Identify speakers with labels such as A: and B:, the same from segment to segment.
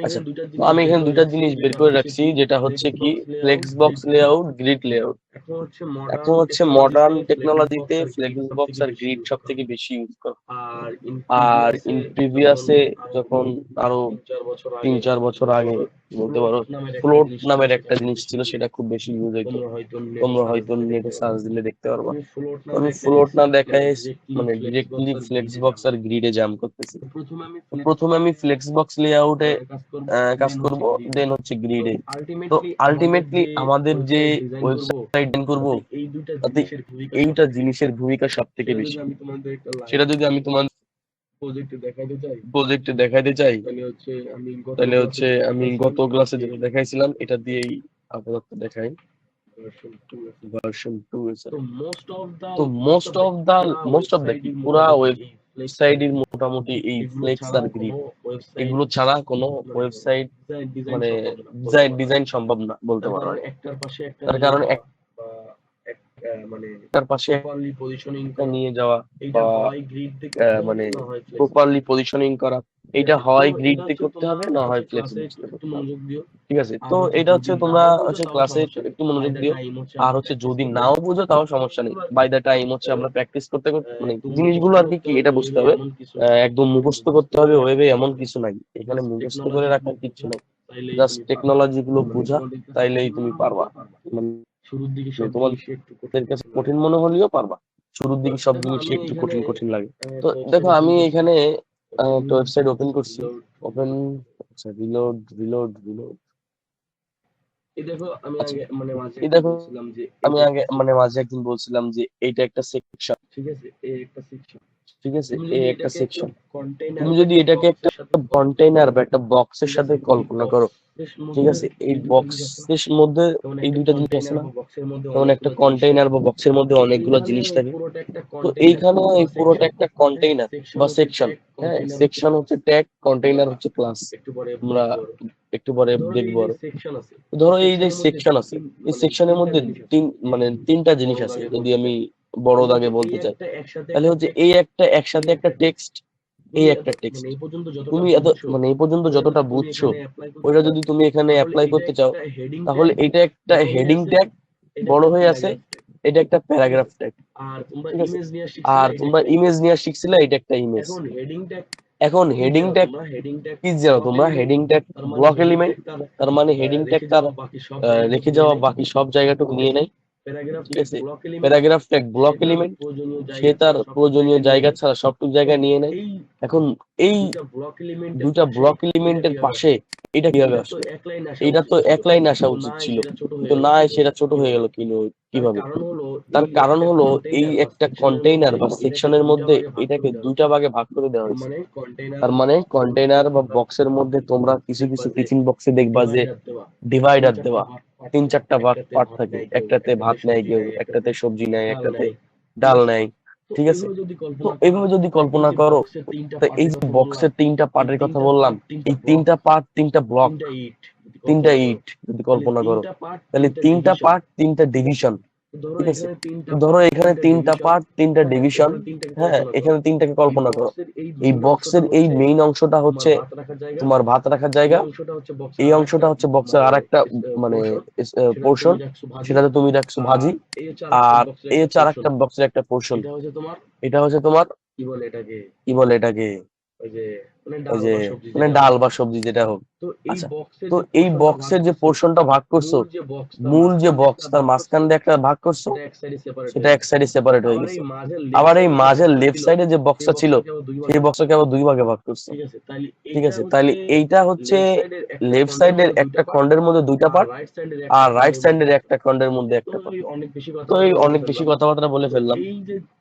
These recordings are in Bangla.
A: আচ্ছা, তো আমি এখানে দুইটা জিনিস বের করে রাখছি, যেটা হচ্ছে কি flex box layout, grid layout. এখন হচ্ছে মডার্ন টেকনোলজিতে ফ্লেক্স বক্স আর গ্রিড সব থেকে বেশি ইউজ করা। আর ইন প্রিভিয়াসে যখন আরো 3-4 বছর আগে বলতে পারো, ফ্লোট নামের একটা জিনিস ছিল, সেটা খুব বেশি ইউজ হইতো। তোমরা হয়তো নেটে সার্চ দিলে দেখতে পারবা। তো আমি ফ্লোট না দেখায় মানে ডিরেক্টলি ফ্লেক্স বক্স আর গ্রিডে জাম্প করতেছি। তো প্রথমে আমি ফ্লেক্স বক্স লেআউটে কাজ করব, দেন হচ্ছে গ্রিডে। তো আলটিমেটলি আমাদের যে ওয়েবসাইট ডিজাইন করব, তাতে এইটা জিনিসের ভূমিকা সব থেকে বেশি। সেটা যদি আমি তোমার প্রজেক্টে দেখাইতে চাই, তাহলে হচ্ছে আমি গত ক্লাসে যেটা দেখাইছিলাম এটা দিয়েই আপাতত দেখাই। ভার্সন 2 আছে। তো মোস্ট অফ দা কি পুরা ওয়েবসাইটের মোটামুটি এই ফ্লেক্স আর গ্রিড এগুলো ছাড়া কোনো ওয়েবসাইট মানে ডিজাইন সম্ভব না বলতে পারো। তার কারণ একটার পাশে একটা নিয়ে যাওয়া বা মানে প্রপারলি পজিশনিং করা, এটা হয় গ্রিড দিয়ে করতে হবে, না হয় ফ্লেক্স বক্স দিয়ে করতে হবে। ঠিক আছে, তো এটা হচ্ছে তোমরা হচ্ছে ক্লাসে একটু মনোযোগ দিও। আর হচ্ছে যদি নাও বুঝো তাও সমস্যা নেই, বাই দ্য টাইম হচ্ছে আমরা প্র্যাকটিস করতে করতে মানে জিনিসগুলো আর কি কি এটা বুঝতে হবে। একদম মুখস্থ করতে হবে ওয়েবে এমন কিছু নাই, এখানে মুখস্থ করে রাখার কিছু নাই। জাস্ট টেকনোলজি গুলো বুঝা, তাইলেই তুমি পারবা। মানে তোমাদের কাছে কঠিন মনে হলেও পারবা। শুরুর দিকে সব জিনিস একটু কঠিন কঠিন লাগে। তো দেখো আমি এখানে একটা ওয়েবসাইট ওপেন করছি। ওপেন, আচ্ছা, রিলোড। আচ্ছা, এই দেখো আমি আগে মানে মাঝে একদিন বলছিলাম যে এইটা একটা সেকশন। ঠিক আছে, এই একটা সেকশন। তুমি যদি এটাকে একটা কন্টেইনার বা একটা বক্সের সাথে কল্পনা করো, ঠিক আছে, এই বক্সের মধ্যে এই দুইটা জিনিস আছে না, যেমন একটা কন্টেইনার বা বক্সের মধ্যে অনেকগুলো জিনিস থাকে। তো এইখানে এই পুরোটা একটা কন্টেইনার বা সেকশন। হ্যাঁ, সেকশন হচ্ছে ট্যাগ, কন্টেইনার হচ্ছে ক্লাস। আমরা একটু পরে দেখবো আরো। ধরো এই যে সেকশন আছে, এই সেকশনের মধ্যে তিনটা জিনিস আছে, যদি আমি বড় দাগে বলতে চাই, তাহলে হচ্ছে এই একটা একসাথে একটা টেক্সট, এই একটা টেক্সট। তুমি এত মানে এই পর্যন্ত যতটা বুঝছো, ওইটা যদি তুমি এখানে অ্যাপ্লাই করতে চাও, তাহলে এটা একটা হেডিং ট্যাগ বড় হয়ে আছে, এটা একটা প্যারাগ্রাফ ট্যাগ। ঠিক আছে, আর তোমরা ইমেজ নিয়ে শিখছিলে, এটা একটা ইমেজ। এখন হেডিং ট্যাগ কি জানো তোমরা? Heading tag block element. তার মানে হেডিং ট্যাগ তার রেখে যাওয়া বাকি সব জায়গাটুকু নিয়ে নেয়। ঠিক আছে, প্যারাগ্রাফ ট্যাগ ব্লক এলিমেন্ট, সে তার প্রয়োজনীয় জায়গা ছাড়া সবটুকু জায়গা নিয়ে নেয়। এখন এই দুইটা ব্লক এলিমেন্টের পাশে এটা কিভাবে আসলো? এটা তো এক লাইন আসা উচিত ছিল, কিন্তু না, সেটা ছোট হয়ে গেল কিভাবে? তার কারণ হলো এই একটা কন্টেইনার বা সেকশনের মধ্যে এটাকে দুইটা ভাগে ভাগ করে দেওয়া হয়েছে। তার মানে কন্টেইনার বা বক্সের মধ্যে তোমরা কিছু কিছু টিফিন বক্সে দেখবা যে ডিভাইডার দেওয়া 3-4টা পার্ট থাকে। একটাতে ভাত নেয় কেউ, একটাতে সবজি নেয়, একটাতে ডাল নেয়। ঠিক আছে, তো এইভাবে যদি কল্পনা করো, তো এই যে বক্সের 3টা পার্টের কথা বললাম, এই 3টা পার্ট 3টা ব্লক, 3টা ইট যদি কল্পনা করো, তাহলে 3টা পার্ট 3টা ডিভিশন। ঠিক আছে, ধরো এখানে 3টা পার্ট 3টা ডিভিশন। হ্যাঁ, এখানে 3টাকে কল্পনা করো। এই বক্সের এই মেইন অংশটা হচ্ছে তোমার ভাত রাখার জায়গা, এই অংশটা হচ্ছে বক্সের আর একটা মানে পোর্শন, সেটাতে তুমি রাখছো ভাজি। আর এই হচ্ছে আর একটা বক্সের একটা পোর্শন, এটা হচ্ছে তোমার কি বলে এটাকে, ওই যে মানে ডাল বা সবজি যেটা হোক। আচ্ছা, তো এই বক্সের যে পোর্শনটা ভাগ করছো, মূল যে বক্স তার মাঝখান দিয়ে একটা ভাগ করছো, সেটা এক সাইডে সেপারেট হয়ে গেছে। আবার এই মাঝের লেফট সাইডে যে বক্সটা ছিল, সেই বক্সটাকে আবার দুই ভাগে ভাগ করছো। ঠিক আছে, তাহলে এইটা হচ্ছে লেফট সাইডের একটা খন্ডের মধ্যে দুইটা পার্ট, আর রাইট সাইডের একটা খন্ডের মধ্যে একটা পার্ট। তো এই অনেক বেশি কথাবার্তা বলে ফেললাম।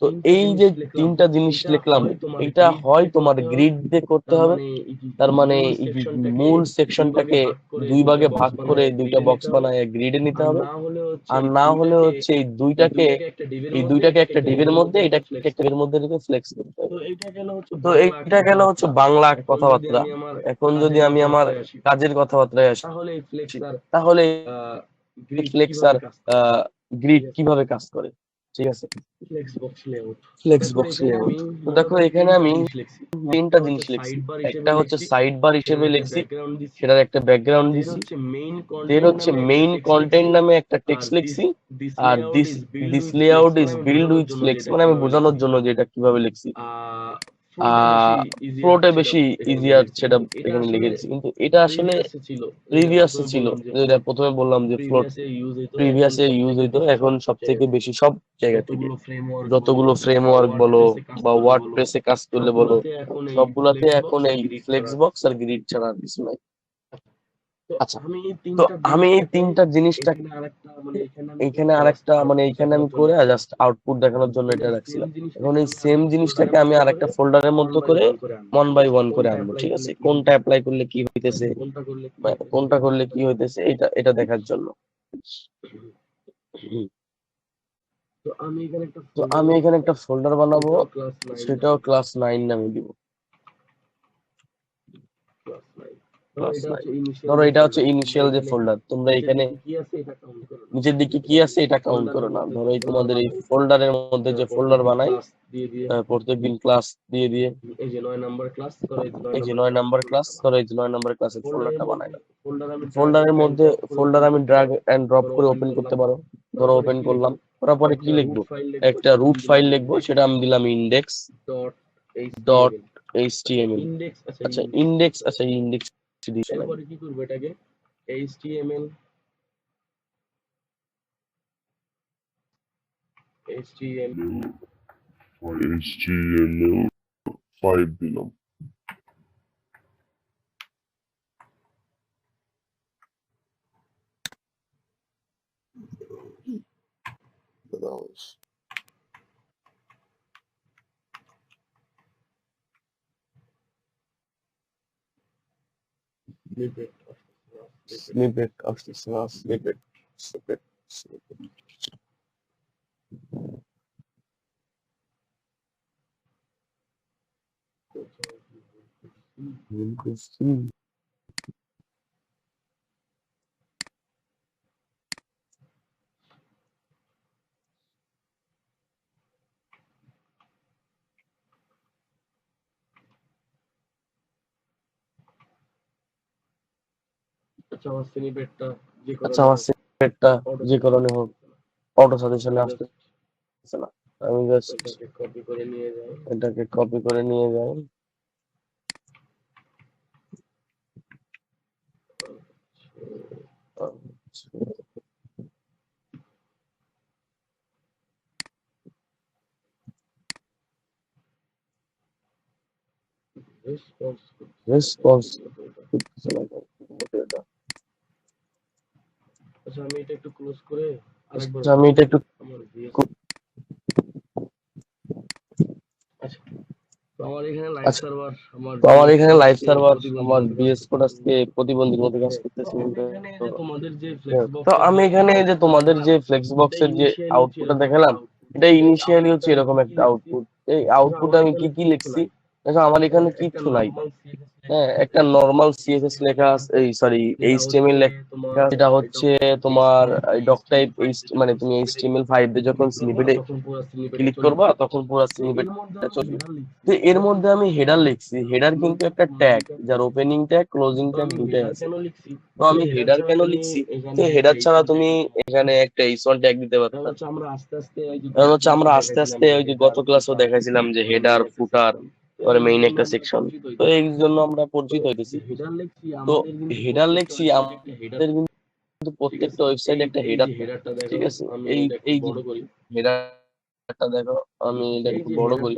A: তো এই যে 3টা জিনিস লিখলাম, এটা হয় তোমার গ্রিড দিয়ে করতে হবে। তার মানে এই মূল সেকশনটাকে দুই ভাগে ভাগ করে দুইটা বক্স বানায় গ্রিডে নিতে হবে। আর না হলে হচ্ছে এই দুইটাকে একটা ডিবের মধ্যে, এটাকে একটা ডিবের মধ্যে রেখে ফ্লেক্স করতে হবে। তো এইটা গেল হচ্ছে বাংলা কথাবার্তা। এখন যদি আমি আমার কাজের কথাবার্তায় আসি, তাহলে ফ্লেক্স আর গ্রিড কিভাবে কাজ করে। ঠিক আছে,
B: flex box layout.
A: Flex box layout. তো দেখো এখানে আমি তিনটা জিনিস লিখছি। একটা হচ্ছে সাইড বার হিসেবে লিখছি, সেটার একটা ব্যাকগ্রাউন্ড দিছি। দেন হচ্ছে মেইন কন্টেন্ট নামে একটা টেক্সট লিখছি। আর this this layout is build with flex, মানে আমি বোঝানোর জন্য যে এটা কিভাবে লিখছি। ফ্লোটা বেশি ইজিয়ার সেটা এখানে লিখেছি, কিন্তু এটা আসলে প্রিভিয়াসে ছিল। যেটা প্রথমে বললাম যে ফ্লোট প্রিভিয়াসে ইউজ হইতো, এখন সব থেকে বেশি সব জায়গা থেকে যতগুলো ফ্রেমওয়ার্ক বলো বা ওয়ার্ডপ্রেসে কাজ করলে বলো, সবগুলাতে এখন এই ফ্লেক্স বক্স আর গ্রিড ছাড়া আর কিছু নাই। আচ্ছা, তো আমি এই তিনটা জিনিসটা এইখানে আরেকটা মানে এইখানে আমি করে জাস্ট আউটপুট দেখানোর জন্য এটা রাখছিলাম। এখন এই সেম জিনিসটাকে আমি আরেকটা ফোল্ডারের মধ্যে করে 1 by 1 করে আনবো। ঠিক আছে, কোনটা অ্যাপ্লাই করলে কি হইতেছে, কোনটা করলে কি হইতেছে, এটা এটা দেখার জন্য। তো আমি এখানে একটা ফোল্ডার বানাবো, সেটাও ক্লাস 9 নামে দিব। ধরো এটা হচ্ছে ইনিশিয়াল যে ফোল্ডার, তোমরা এখানে নিচের দিকে কি আছে এটা কাউন্ট করো না। ধরো এই তোমাদের এই ফোল্ডারের মধ্যে যে ফোল্ডার বানাই প্রত্যেকদিন ক্লাস দিয়ে দিয়ে, এই যে 9 নাম্বার ক্লাস, ধরো এই যে 9 নাম্বার ক্লাস, ধরো এই যে 9 নাম্বার ক্লাসের ফোল্ডারটা বানাইলাম। ফোল্ডারের মধ্যে ফোল্ডার আমি ড্র্যাগ এন্ড ড্রপ করে ওপেন করতে পারো। ধরো ওপেন করলাম, করার পরে কি লিখবো, একটা রুট ফাইল লিখবো, সেটা আমি দিলাম index ডট html। আচ্ছা ইন্ডেক্স, আচ্ছা ইন্ডেক্স এরপরে কি করব, এটাকে html
C: HTML5 দিলাম।
A: snippet আসতেছে না, snippet snippet snippet আচ্ছা আমার স্নিপেটটা যে কারণে হোক অটো সাজেশনে আসতেছে না। আমি জাস্ট এটাকে কপি করে নিয়ে যাই। রেসপন্স আচ্ছা আমি এটা একটু ক্লোজ করে আরেকবার আচ্ছা তো আমার এখানে লাইভ সার্ভার আমার বিএস কোড আজকে প্রতিবন্ধীর মধ্যে কাজ করতেছে। তো আমি এখানে যে তোমাদের যে ফ্লেক্স বক্সের যে আউটপুটটা দেখালাম, এটা ইনিশিয়ালি হচ্ছে এরকম একটা আউটপুট। এই আউটপুটে আমি কি কি লিখছি দেখো, আমার এখানে কিচ্ছু নাই। হ্যাঁ, একটা নরমাল সিএসএস লেখা আছে, এই সরি এইচটিএমএল লেখা, যেটা হচ্ছে তোমার ডক টাইপ, মানে তুমি এইচটিএমএল5 দিয়ে যখন স্নিপেটে ক্লিক করবা তখন পুরো স্নিপেটটা চলবে। তো এর মধ্যে আমি হেডার লিখছি। হেডার কিন্তু একটা ট্যাগ, যার ওপেনিং ট্যাগ ক্লোজিং ট্যাগ দুটাই আছে। তো আমি হেডার কেন লিখছি, তো হেডার ছাড়া তুমি এখানে একটা h1 ট্যাগ দিতে পারো। কারণ হচ্ছে আমরা আস্তে আস্তে ওই যে গত ক্লাসও দেখাইছিলাম যে হেডার ফুটার পরে মেইন একটা সেকশন, তো এই জন্য আমরা পরিচিত হইতেছি। তো হেডার লিখছি, আমাদের কিন্তু প্রত্যেকটা ওয়েবসাইটে একটা হেডার, ঠিক আছে। এই এই হেডারটা দেখো, আমি এটা একটু বড় করি।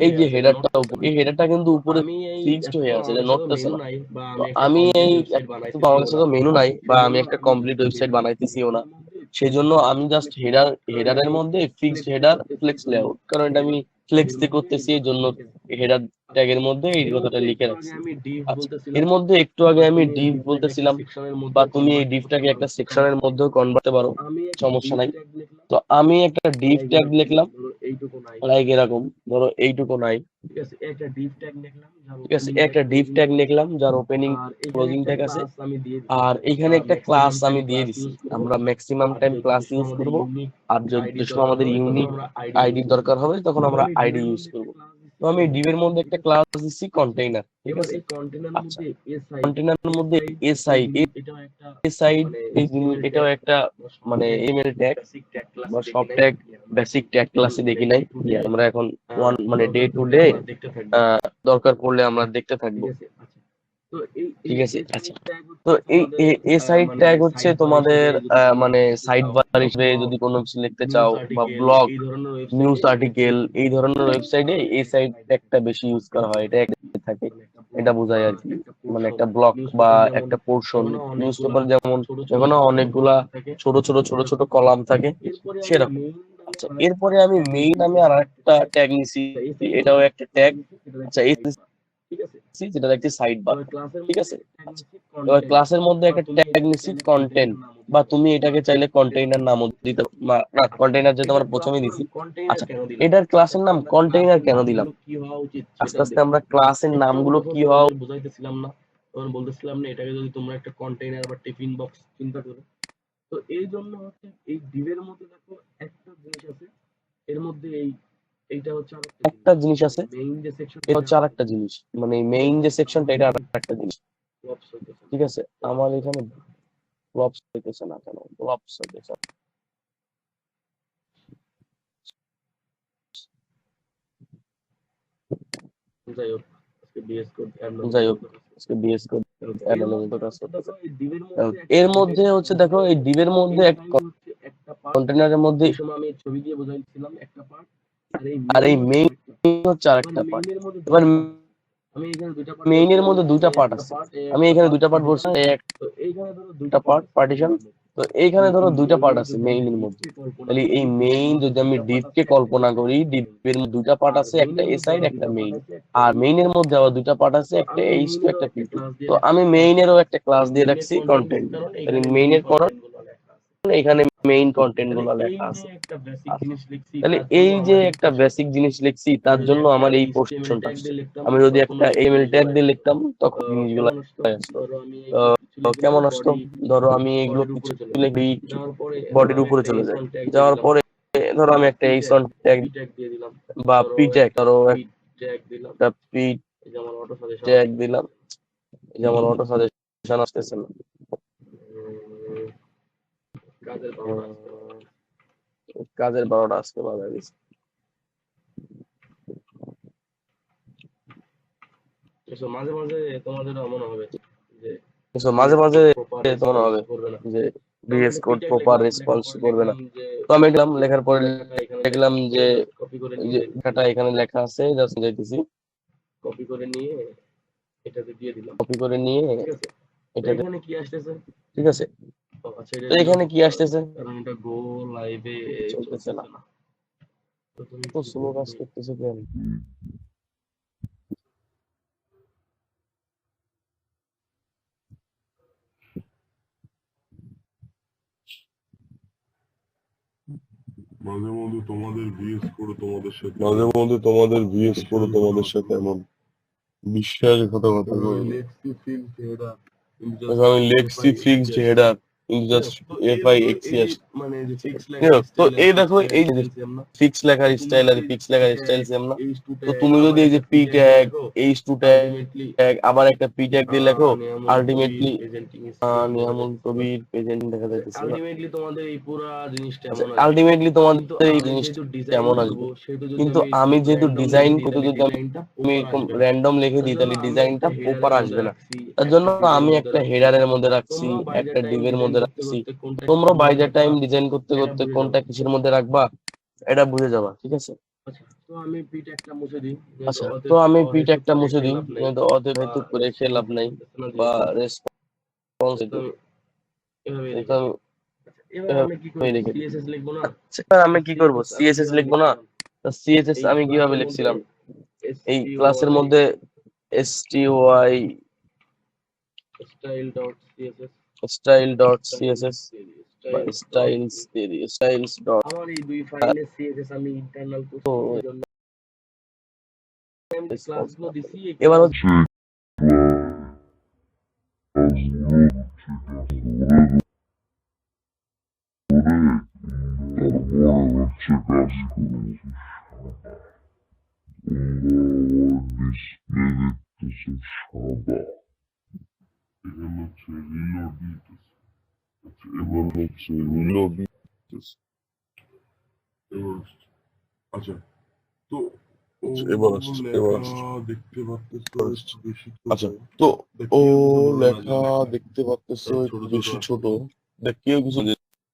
A: এই যে হেডারটা উপরে, এই হেডারটা কিন্তু উপরে ফিক্সড হয়ে আছে, এটা নড়তেছে না। তো আমি এই বাংলাদেশে তো মেনু নাই বা আমি একটা কমপ্লিট ওয়েবসাইট বানাইতেছিও না, সেজন্য আমি জাস্ট হেডারের মধ্যে ফিক্সড হেডার ফ্লেক্স লেআউট, কারণ এটা আমি ফ্লেক্স দিয়ে করতেছি, এই জন্য হেডার ট্যাগের মধ্যে এই কথাটা লিখে রাখছি। আচ্ছা, এর মধ্যে একটু আগে আমি ডিভ বলতেছিলাম, বা তুমি এই ডিভটাকে একটা সেকশনের মধ্যেও কনভার্ট করতে পারো, সমস্যা নাই। তো আমি একটা ডিভ ট্যাগ লিখলাম, লাইক এরকম, ধরো এইটুকু নাই, ঠিক আছে, একটা ডিভ ট্যাগ লিখলাম যার ওপেনিং ক্লোজিং ট্যাগ আছে, আর এখানে একটা ক্লাস আমি দিয়ে দিছি। আমরা ম্যাক্সিমাম টাইম ক্লাস ইউজ করব, আর যে সময় আমাদের ইউনিক আইডি দরকার হবে তখন আমরা আইডি ইউজ করব। তো আমি ডিভের মধ্যে একটা ক্লাস দিচ্ছি কন্টেইনার, ঠিক আছে। আচ্ছা, কন্টেইনারের মধ্যে এ সাইড এটাও একটা মানে ইমেল ট্যাগ বা সব ট্যাগ বেসিক ট্যাগ ক্লাসে দেখি নাই, আমরা এখন ওয়ান মানে ডে টু ডে দরকার পড়লে আমরা দেখতে থাকবো, ঠিক আছে। আচ্ছা, তো এই এ সাইড ট্যাগ হচ্ছে তোমাদের মানে সাইড বার হিসেবে যদি কোনো কিছু লিখতে চাও বা ব্লগ, নিউজ আর্টিকেল, এই ধরনের ওয়েবসাইটে এই সাইড ট্যাগটা বেশি ইউজ করা হয়, এটা একটা থাকে, এটা বোঝায় আর কি। মানে একটা ব্লক বা একটা পোর্শন, নিউজ পেপার যেমন যেমন অনেকগুলা ছোট ছোট ছোট ছোট কলাম থাকে সেরকম। আচ্ছা, এরপরে আমি মেইন নামে আর একটা ট্যাগ নিছি, এটাও একটা ট্যাগ। আচ্ছা, যেটা দেখছি সাইড বার, ঠিক আছে। আচ্ছা, এবার ক্লাসের মধ্যে একটা ট্যাগ নিছি কন্টেন্ট, বা তুমি এটাকে চাইলে কন্টেইনার নামও দিতে, না কন্টেইনার যেটা আমরা প্রথমে দিছি। আচ্ছা, এটার ক্লাসের নাম কন্টেইনার কেন দিলাম, আস্তে আস্তে আমরা ক্লাসের নামগুলো কি হওয়া বুঝাইতেছিলাম না, তখন বলতেছিলাম না এটাকে যদি তোমরা একটা কন্টেইনার বা টিফিন বক্স চিন্তা করো, তো এই জন্য হচ্ছে এই ডিভের মধ্যে দেখো একটা জিনিস আছে, এর মধ্যে এইটা হচ্ছে একটা জিনিস আছে, এটা হচ্ছে আরেকটা জিনিস, মানে মেইন যে সেকশনটা এটা আরেকটা জিনিস, ঠিক আছে। আমার এখানে ব্লবস হইতেছে না কেন, ব্লবস হইতেছে না। যাই হোক, আজকে বিএস কোড অ্যানালিসিস কাজ করতেছে। এর মধ্যে হচ্ছে দেখো এই ডিভের মধ্যে একটা কন্টেইনারের মধ্যে আমি ছবি দিয়ে বোঝাইছিলাম একটা পার্ট, আর এই মেইন হচ্ছে আরেকটা পার্ট। এবার মেইনের মধ্যে দুইটা পার্ট আছে, আমি এখানে দুইটা পার্ট বলছি, একটা পার্ট পার্টিশন। তো এইখানে ধরো দুইটা পার্ট আছে মেইনের মধ্যে, তাহলে এই মেইন যদি আমি ডিপকে কল্পনা করি, ডিপের দুইটা পার্ট আছে, একটা এ সাইড একটা মেইন, আর মেইনের মধ্যে আবার দুইটা পার্ট আছে, একটা এইচ টু একটা পি টু। তো আমি মেইনেরও একটা ক্লাস দিয়ে রাখছি কন্টেন্ট, তাহলে মেইনের পর এখানে মেইন কন্টেন্ট গুলো লেখা আছে। তাহলে এই যে একটা বেসিক জিনিস লিখছি তার জন্য আমার এই পোর্শনটা আসছে। আমি যদি একটা এমএল ট্যাগ দিয়ে লিখতাম তখন জিনিসগুলো আসতো। তো কেমন আসতো, ধরো আমি এগুলো কিছু লিখি, বডির উপরে চলে যায়, যাওয়ার পরে ধরো আমি একটা এইসন ট্যাগ বা পি ট্যাগ, ধরো একটা পি ট্যাগ দিলাম, যেমন অটো সাজেশন আসতেছে না, কাজের 12টা আজকে বাজে গেছে। মাঝে মাঝে তোমাদের মনে হবে যে ভিএস কোড প্রপার রেসপন্স করবে না। তো আমি দেখলাম লেখার পরে দেখলাম যে এই যে লেখাটা এখানে লেখা আছে, জাস্ট যাইতেছি, কপি করে নিয়ে এটাতে দিয়ে দিলাম, কপি করে নিয়ে এটা এখানে কি আসতেছে, ঠিক আছে। তো এখানে কি আসতেছে, কারণ এটা গো লাইভে চলতেছে না, তো স্লো কাজ করতেছে কেন।
B: মাঝে মধ্যে তোমাদের ভিএস করে তোমাদের সাথে এমন বিশ্বাসঘাতকতা করে। আমি লেখছি ফিক্সড হেডার কিন্তু জাস্ট এফআই এক্সিএস, তো এই দেখো এই ফিক্স লেখার স্টাইল আর ফিক্স লেখার স্টাইল সেম না। তো তুমি যদি এই যে P tag, H two tag, আবার একটা পি ট্যাগ দিয়ে লেখো, আলটিমেটলি নিয়ামুল কবির প্রেজেন্ট দেখা যাইতেছে না, আলটিমেটলি তোমাদের এই জিনিসটা কেমন আসবে। কিন্তু আমি যেহেতু ডিজাইন করতে, যদি আমি এরকম র্যান্ডম লিখে দিই তাহলে ডিজাইনটা প্রপার আসবে না। তার জন্য আমি একটা হেডারের মধ্যে রাখছি, একটা ডিভের মধ্যে রাখছি। তোমরা বাই দ্য টাইম ডিজাইন করতে করতে কোনটা কিসের মধ্যে রাখবা এটা বুঝে যাবা, ঠিক আছে। আচ্ছা, তো আমি পি ট্যাগটা মুছে দিই, কিন্তু অতিবাহিত করে সে লাভ নাই বা রেসপন্স আমি কি করব, সিএসএস লিখবো না। সিএসএস আমি কিভাবে লিখছিলাম, এই ক্লাসের মধ্যে style.css
A: বা স্টাইলস দিয়ে দিই, স্টাইলস ডট।
B: আমার এই দুই ফাইলে সিএসএস আমি ইন্টারনাল করছি, এজন্য আমি ক্লাসগুলো দিছি।
A: এবার হচ্ছে
C: আচ্ছা, তো
A: এবার আসছে, এবার আসছে।
C: দেখতে পাচ্ছ বেশি
A: আচ্ছা, তো ও লেখা দেখতে পাচ্ছ বেশি ছোট, দেখ কেউ কিছু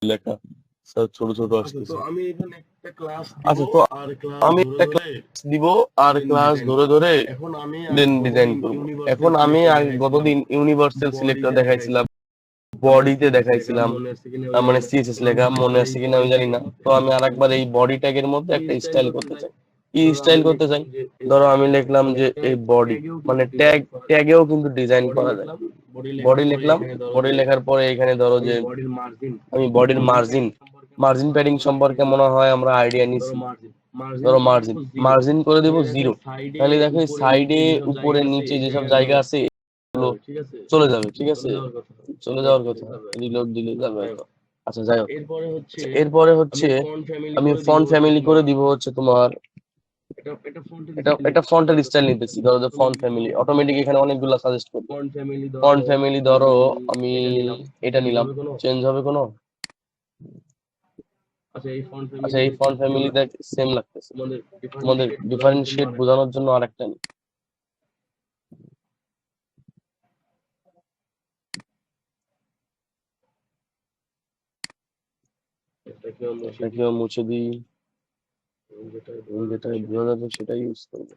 A: লেখা স্যার ছোট ছোট আসতেছে।
B: তো আমি এখানে একটা ক্লাস
A: আচ্ছা, তো আমি একটা ক্লাস দিব আর ক্লাস ধরে ধরে
B: এখন আমি
A: দেন ডিজাইন করব। এখন আমি গতদিন ইউনিভার্সাল সিলেক্টর দেখাইছিলাম, বডিতে দেখাইছিলাম, মানে সিএসএস লেখা মনে আছে কিনা আমি জানি না। তো আমি আরেকবার এই বডি ট্যাগের মধ্যে একটা স্টাইল করতে চাই। কি স্টাইল করতে চাই? ধরো আমি লিখলাম যে এই বডি, মানে ট্যাগেও কিন্তু ডিজাইন করা যায়। বডি লিখলাম, বডি লেখার পরে এখানে ধরো যে আমি বডির মার্জিন প্যাডিং সম্পর্কে মনে হয় আমরা আইডিয়া নিছি। ধরো মার্জিন করে দেব 0। তাহলে দেখো এই সাইডে উপরে নিচে যেসব জায়গা আছে এগুলো চলে যাবে, ঠিক আছে, চলে যাওয়ার কথা। রিলোড দিলে যাবে হয়তো। আচ্ছা যাই হোক, এরপরে হচ্ছে আমি ফন্ট ফ্যামিলি করে দিব হচ্ছে তোমার এটা ফন্টের স্টাইল নিতেছি। ধরো যে ফন্ট ফ্যামিলি অটোমেটিক এখানে অনেকগুলো সাজেস্ট করবে। ফন্ট ফ্যামিলি ধরো আমি এটা নিলাম, চেঞ্জ হবে কোনো? আচ্ছা, এই ফন্ট ফ্যামিলি দেখ সেম লাগতেছে। তোমাদের ডিফারেন্সিয়েট বোঝানোর জন্য আরেকটা নিই। এটাকেও মুছে দিই, যেটা বোঝা যাবে সেটাই ইউজ করবো।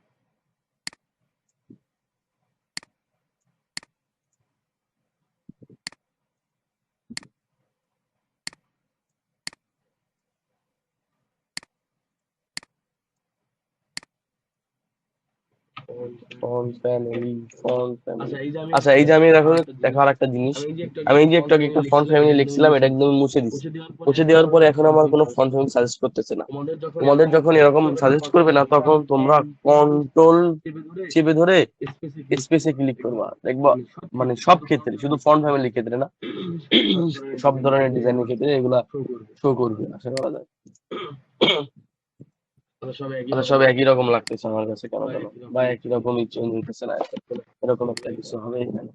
A: আচ্ছা, এই যে আমি দেখো আর একটা জিনিস, আমি এই যে একটু আগে একটা ফন্ট ফ্যামিলি লিখছিলাম, এটা একদম মুছে দিচ্ছি। মুছে দেওয়ার পরে এখন আমার কোনো ফন্ট ফ্যামিলি সাজেস্ট করতেছে না। তোমাদের যখন এরকম সাজেস্ট করবে না, তখন তোমরা কন্ট্রোল চেপে ধরে স্পেসে ক্লিক করবা, দেখবা মানে সব ক্ষেত্রে, শুধু ফন্ট ফ্যামিলির ক্ষেত্রে না, সব ধরনের ডিজাইনের ক্ষেত্রে এগুলা শো করবে, আশা করা যায়। আচ্ছা, সব একই রকম লাগতেছে আমার কাছে কেন যেন, বা একই রকমই চেঞ্জ হইতেছে না, এরকম একটা কিছু হবে এখানে।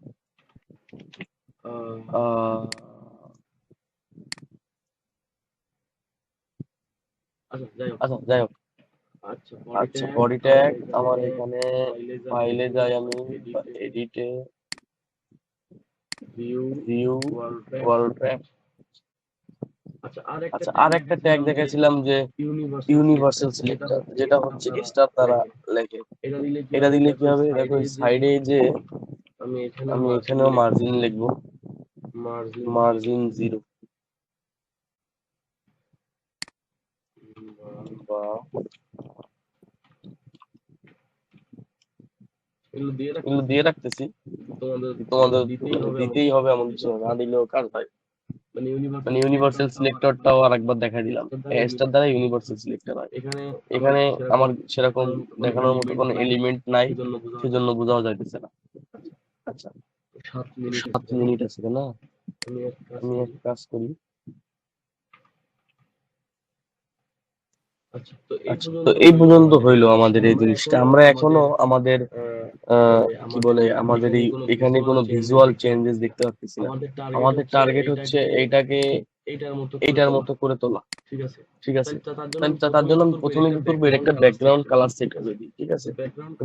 A: আচ্ছা যাই হোক, আচ্ছা বডি ট্যাগ আমার এখানে ফাইলে যাই আমি, এডিটে ভিউ ওয়ার্ল্ড ট্যাগ। আচ্ছা, আর একটা ট্যাগ দেখেছিলাম যে ইউনিভার্সাল সিলেক্টর, যেটা হচ্ছে স্টার দ্বারা লেখে। এটা দিলে কি হবে? দেখো সাইডে যে আমি এখানেও মার্জিন লিখবো, মার্জিন 0 বা এগুলো দিয়ে রাখতেছি। তোমাদের দিতেই হবে এমন কিছু না, দিলেও কাজ হয়। মানে ইউনিভার্সাল সিলেক্টরটাও আরেকবার দেখা দিলাম, স্টার দ্বারা ইউনিভার্সাল সিলেক্টর হয়। এখানে আমার সেরকম দেখানোর মতো কোনো এলিমেন্ট নাই, সেজন্য বোঝাও যাইতেছে না। আচ্ছা, 7 মিনিট আছে না? আমি এক কাজ করি। আচ্ছা, তো এই পর্যন্ত হইলো আমাদের এই জিনিসটা। আমরা এখনো আমাদের কি বলে আমাদের এখানে কোনো ভিজুয়াল চেঞ্জেস দেখতে পাচ্ছি না। আমাদের টার্গেট হচ্ছে এইটাকে এইটার মতো করে তোলা, ঠিক আছে। তার জন্য আমি প্রথমে কি করবো, এটা একটা ব্যাকগ্রাউন্ড কালার সেট করে দিই, ঠিক আছে।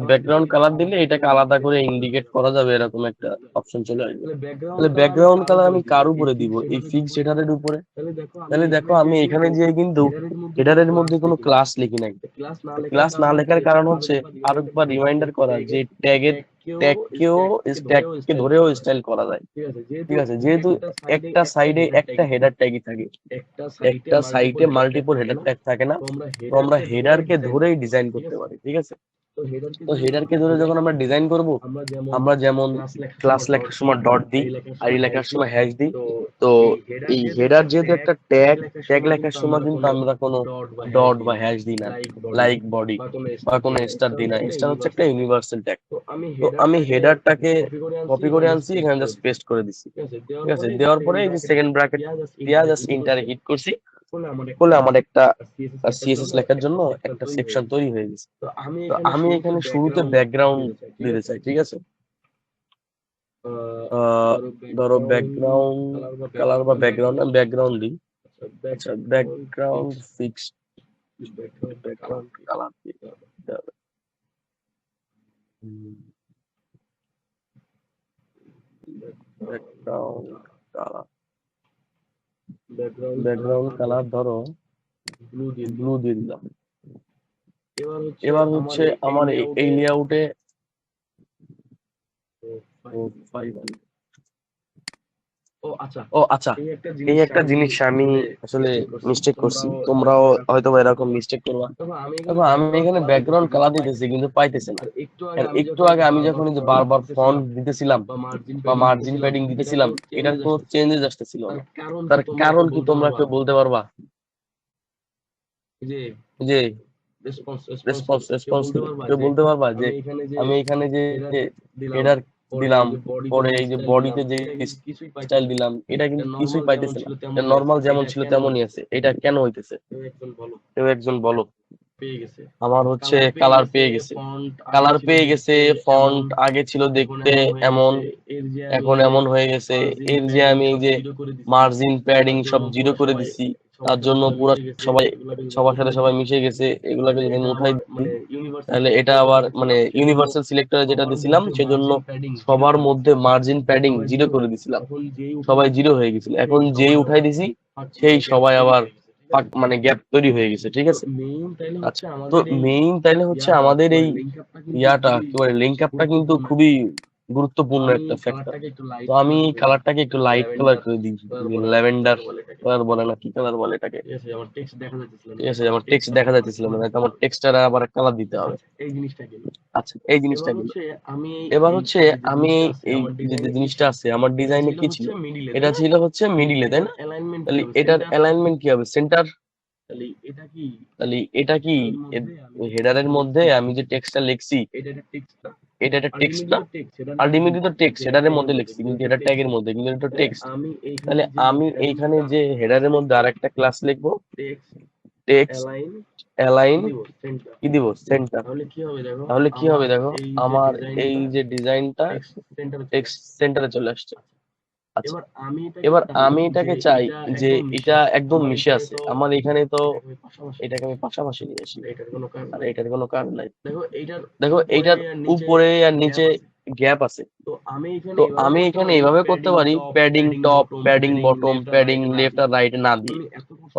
A: ব্যাকগ্রাউন্ড কালার দিলে এটাকে আলাদা করে ইন্ডিকেট করা যাবে, এরকম একটা অপশন চলে আসবে। তাহলে ব্যাকগ্রাউন্ড কালার আমি কার উপরে দিব? এই ফিক্স হেডারের উপরে। তাহলে দেখো আমি এখানে যে কিন্তু হেডারের মধ্যে কোনো ক্লাস লিখি নাই। ক্লাস না লেখার কারণ হচ্ছে আরেকবার রিমাইন্ডার করা যে ট্যাগকে ধরেও স্টাইল করা যায়, ঠিক আছে। যেহেতু একটা সাইডে একটা হেডার ট্যাগই থাকে, একটা সাইটে মাল্টিপল হেডার ট্যাগ থাকে না, তো আমরা হেডারকে ধরেই ডিজাইন করতে পারি, ঠিক আছে। তো হেডারকে ধরে যখন আমরা ডিজাইন করব, আমরা যেমন ক্লাস লেখার সময় ডট দিই, আইডি লেখার সময় হ্যাশ দিই, তো এই হেডার যেহেতু একটা ট্যাগ, ট্যাগ লেখার সময় কিন্তু আমরা কোনো ডট বা হ্যাশ দিই না, লাইক বডি বা কোনো স্টার দিই না। স্টার হচ্ছে একটা ইউনিভার্সাল ট্যাগ। তো আমি হেডারটাকে কপি করে আনছি, এখানে জাস্ট পেস্ট করে দিচ্ছি। ঠিক আছে, দেওয়ার পরে এই যে সেকেন্ড ব্র্যাকেট দিয়া জাস্ট ইন্টারে হিট করছি, করলে আমার একটা সিএসএস লেখার জন্য একটা সেকশন তৈরি হয়ে গেছে। তো আমি এখানে শুরুতে ব্যাকগ্রাউন্ড দিতে চাই। ঠিক আছে, ধরো ব্যাকগ্রাউন্ড কালার বা ব্যাকগ্রাউন্ড দিই। আচ্ছা, ব্যাকগ্রাউন্ড ফিক্স, ব্যাকগ্রাউন্ড কালার দিতে হবে। ব্যাকগ্রাউন্ড কালার, ব্যাকগ্রাউন্ড কালার ধরো ব্লু দিয়ে দিলাম। এবার হচ্ছে আমার এই লেআউটে ও আচ্ছা, এই একটা জিনিস আমি আসলে মিস্টেক করছি, তোমরাও হয়তো এরকম মিস্টেক করবা। দেখো আমি এখানে ব্যাকগ্রাউন্ড কালার দিতেছি কিন্তু পাইতেছি না। আর একটু আগে আমি যখন এই যে বারবার ফন্ট দিতেছিলাম বা মার্জিন প্যাডিং দিতেছিলাম, এটার কোনো চেঞ্জেস আসতেছিল না। তার কারণ কি তোমরা কেউ বলতে পারবা? যে রেসপন্স কেউ বলতে পারবা যে আমি এখানে যে হেডার দিলাম, পরে এই যে বডিতে যে স্টাইল দিলাম, এটা কিন্তু কিছুই পাইতেছে না, নর্মাল যেমন ছিল তেমনই আছে, এটা কেন হইতেছে? কেউ একজন বলো। আমার হচ্ছে কালার পেয়ে গেছে, ফন্ট আগে ছিল দেখতে এমন, এখন এমন হয়ে গেছে। এর যে আমি এই যে মার্জিন প্যাডিং সব জিরো করে দিছি, তার জন্য পুরো সবার সাথে সবাই মিশে গেছে। এগুলাকে যদি আমি উঠাই দিই, তাহলে এটা আবার মানে ইউনিভার্সাল সিলেক্টরে যেটা দিছিলাম সেজন্য সবার মধ্যে মার্জিন প্যাডিং জিরো করে দিছিলাম, সবাই জিরো হয়ে গেছিল। এখন যেই উঠাই দিছি সেই সবাই আবার মানে গ্যাপ তৈরি হয়ে গেছে। ঠিক আছে, আচ্ছা, তো মেইন তাইলে হচ্ছে আমাদের এই ইয়াটা কি বলে লিঙ্ক আপটা কিন্তু খুবই গুরুত্বপূর্ণ একটা ফ্যাক্টর। তো আমি কালারটাকে একটু লাইট কালার করে দিই, ল্যাভেন্ডার কালার বলে না, কি কালার বলে এটাকে? ঠিক আছে, আমার টেক্সট দেখা যাইতেছিল না, আমার টেক্সটারে আবার কালার দিতে হবে। আচ্ছা, এই জিনিসটা গেল। এবার হচ্ছে আমি এই যে জিনিসটা আছে আমার ডিজাইনে কি ছিল, এটা ছিল হচ্ছে মিডিলে, তাই না? তাহলে এটার অ্যালাইনমেন্ট কি হবে? সেন্টার। তাহলে এটা কি হেডারের মধ্যে আমি যে টেক্সটটা লিখছি, এটা একটা টেক্সট না? আলটিমেটলি তো টেক্সট হেডারের মধ্যে লিখছি, কিন্তু এটা ট্যাগের মধ্যে, কিন্তু এটা টেক্সট। তাহলে আমি এইখানে যে হেডারের মধ্যে আরেকটা ক্লাস লিখবো, টেক্সট অ্যালাইন কি দিব? সেন্টার। তাহলে কি হবে দেখো, আমার এই যে ডিজাইনটা টেক্সট সেন্টারে চলে আসছে। আচ্ছা, এবার আমি এটাকে চাই যে এটা একদম মিশে আছে। আমার এখানে তো এটাকে আমি পাশাপাশি নিয়ে আসি, আর এটার কোনো কারণ নাই। দেখো এইটার উপরে আর নিচে গ্যাপ আছে। তো আমি এখানে এইভাবে করতে পারি, padding top, padding bottom, padding left আর রাইট না দিয়ে।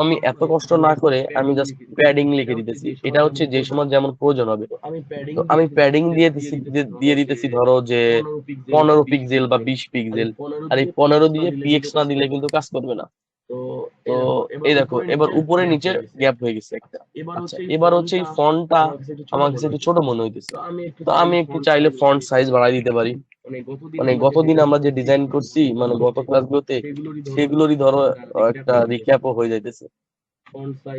A: আমি এত কষ্ট না করে আমি জাস্ট প্যাডিং লিখে দিতেছি, এটা হচ্ছে যে সময় যেমন প্রয়োজন হবে। তো আমি প্যাডিং দিয়ে দিতেছি ধরো যে 15 পিক্সেল বা 20 পিক্সেল। আর এই 15 দিয়ে পিএক্স না দিলে কিন্তু কাজ করবে না। তো এই দেখো এবার উপরে নিচে গ্যাপ হয়ে গেছে একটা। আচ্ছা, এবার হচ্ছে এই ফন্টটা আমার কাছে একটু ছোট মনে হইতেছে। তো আমি একটু চাইলে ফন্ট সাইজ বাড়াই দিতে পারি। মানে গতদিন আমরা যে ডিজাইন করছি, মানে গত ক্লাসগুলোতে, সেগুলোরই ধরো একটা রিক্যাপও হয়ে যাইতেছে।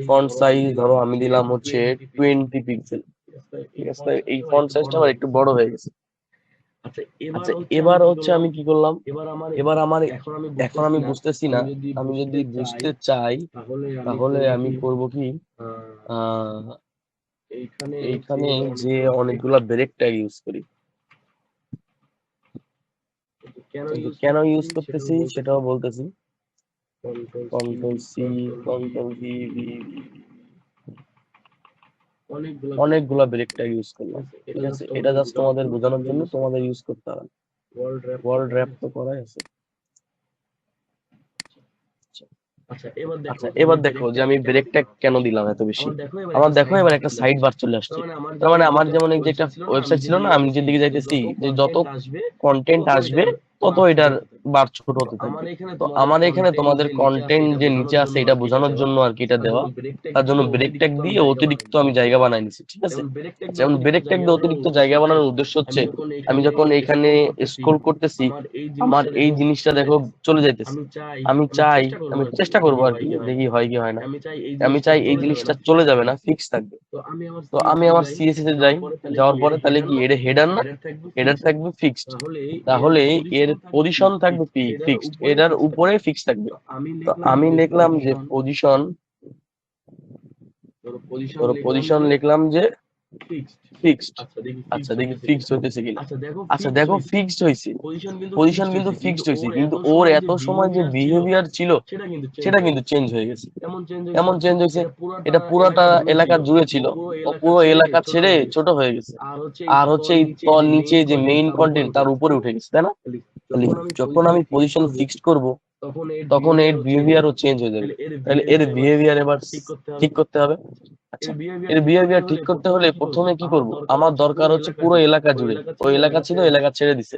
A: ফন্ট সাইজ ধরো আমি দিলাম হচ্ছে 20 পিক্সেল। ঠিক আছে, এই ফন্ট সাইজটা আবার একটু বড় হয়ে গেছে। আচ্ছা, এবার হচ্ছে আমি কি করলাম, এবার আমার এখন আমি বুঝতেছি না, আমি যদি বুঝতে চাই তাহলে আমি করব কি, আহ এইখানে যে অনেকগুলা ব্রেক ট্যাগ ইউজ করি। কিন্তু কেন ইউজ করতেছি সেটাও বলতেছি। কন্ট্রোল সি, কন্ট্রোল ভি, অনেকগুলা ব্রেক ট্যাগ ইউজ করলাম। ঠিক আছে, এটা জাস্ট তোমাদের বোঝানোর জন্য, তোমাদের ইউজ করতে হবে। ওয়ার্ল্ড র্যাপ তো করাই আছে। আচ্ছা, এবার দেখো যে আমি ব্রেক ট্যাগ কেন দিলাম এত বেশি। আমার দেখো এবার একটা সাইড বার চলে আসছে। তার মানে আমার যেমন এই যে একটা ওয়েবসাইট ছিল না, আমি নিচের দিকে যাইতেছি, যে যত কন্টেন্ট আসবে তত এটার বার ছোট হতে থাকবে। তো আমার এখানে তোমাদের কন্টেন্ট যে নিচে আছে এটা বোঝানোর জন্য আর কি এটা দেওয়া। তার জন্য ব্রেক ট্যাগ দিয়ে অতিরিক্ত আমি জায়গা বানাই নিছি, ঠিক আছে। আচ্ছা, এখন ব্রেক ট্যাগ দিয়ে অতিরিক্ত জায়গা বানানোর উদ্দেশ্য হচ্ছে আমি যখন এখানে স্ক্রল করতেছি আমার এই জিনিসটা দেখো চলে যাইতেছে। আমি চাই, আমি চেষ্টা করবো আর কি, দেখি হয় কি হয় না। আমি চাই এই জিনিসটা চলে যাবে না, ফিক্স থাকবে। তো আমি আমার সিএসএস এ যাই, যাওয়ার পরে তাহলে কি এটা হেডার না, হেডার থাকবে ফিক্সড, তাহলে এর পজিশন থাকবে ফিক্সড, এটার উপরে ফিক্স থাকবে। তো আমি লিখলাম যে পজিশন, ধরো পজিশন লিখলাম যে ফিক্সড। আচ্ছা দেখি ফিক্সড হইতেছে কিনা। আচ্ছা দেখো ফিক্সড হয়েছে, পজিশন কিন্তু ফিক্সড হয়েছে, কিন্তু ওর এত সময় যে বিহেভিয়ার ছিল সেটা কিন্তু চেঞ্জ হয়ে গেছে। কেমন চেঞ্জ হয়েছে? এটা পুরোটা এলাকা জুড়ে ছিল, ও পুরো এলাকা ছেড়ে ছোট হয়ে গেছে। আর হচ্ছে এই নিচে যে মেইন কন্টেন্ট তার উপরে উঠে গেছে, তাই না? তাহলে যখন আমি পজিশন ফিক্সড করব তখন এর বিহেভিয়ারও চেঞ্জ হয়ে যাবে। তাহলে এর বিহেভিয়ার এবার ঠিক করতে হবে। আচ্ছা, এর বিহেভিয়ার ঠিক করতে হলে প্রথমে কি করব, আমার দরকার হচ্ছে পুরো এলাকা জুড়ে, ওই এলাকা ছিল এলাকা ছেড়ে দিছে।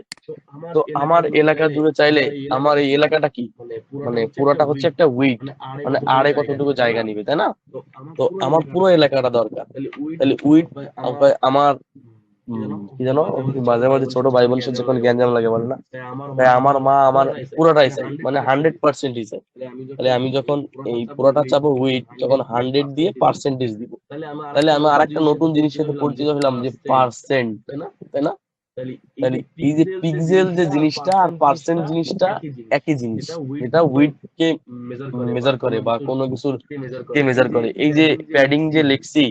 A: তো আমার এলাকা জুড়ে চাইলে আমার এই এলাকাটা কি, মানে পুরোটা হচ্ছে একটা উইড, মানে আড়ে কতটুকু জায়গা নিবে, তাই না? তো আমার পুরো এলাকাটা দরকার। তাহলে উইড আমার কি জানো, মাঝে মাঝে ছোট ভাই বোনের সাথে যখন গ্যাঞ্জাম লাগে বলে না, তাই আমার মা আমার পুরোটাই চাই, মানে 100%ই চাই। তাহলে আমি যখন এই পুরোটা চাবো উইড, তখন 100 দিয়ে পার্সেন্টেজ দিব। তাহলে আমি আরেকটা নতুন জিনিসের সাথে পরিচিত হলাম যে পার্সেন্ট, তাই না? তাহলে এই যে পিক্সেল যে জিনিসটা আর পার্সেন্ট জিনিসটা একই জিনিস, এটা উইড কে মেজার করে বা কোনো কিছুর কে মেজার করে। এই যে প্যাডিং যে লিখছি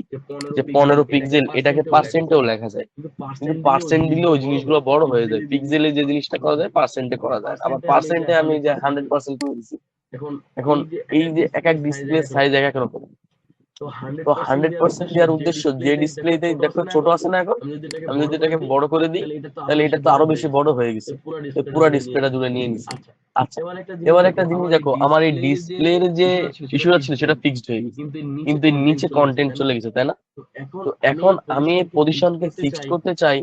A: যে 15 পিক্সেল, এটাকে পার্সেন্টেও লেখা যায়, কিন্তু পার্সেন্ট দিলে ওই জিনিসগুলো বড় হয়ে যায়। পিক্সেলে যে জিনিসটা করা যায় পার্সেন্টে করা যায়, আবার পার্সেন্টে আমি যে 100% করে দিচ্ছি। এখন এই যে এক এক ডিসপ্লে সাইজ এক এক রকম, তো 100% দেওয়ার উদ্দেশ্য যে ডিসপ্লেতে দেখো ছোট আছে না, এখন আমি যদি এটাকে বড় করে দিই তাহলে এটা তো আরো বেশি বড় হয়ে গেছে, তো পুরো ডিসপ্লেটা জুড়ে নিয়ে নিছি। আচ্ছা, এবার একটা জিনিস দেখো, আমার এই ডিসপ্লের যে ইস্যুটা ছিল সেটা ফিক্সড হয়ে গেছে, কিন্তু এর নিচে কন্টেন্ট চলে গেছে, তাই না? তো এখন আমি পজিশনকে ফিক্সড করতে চাই,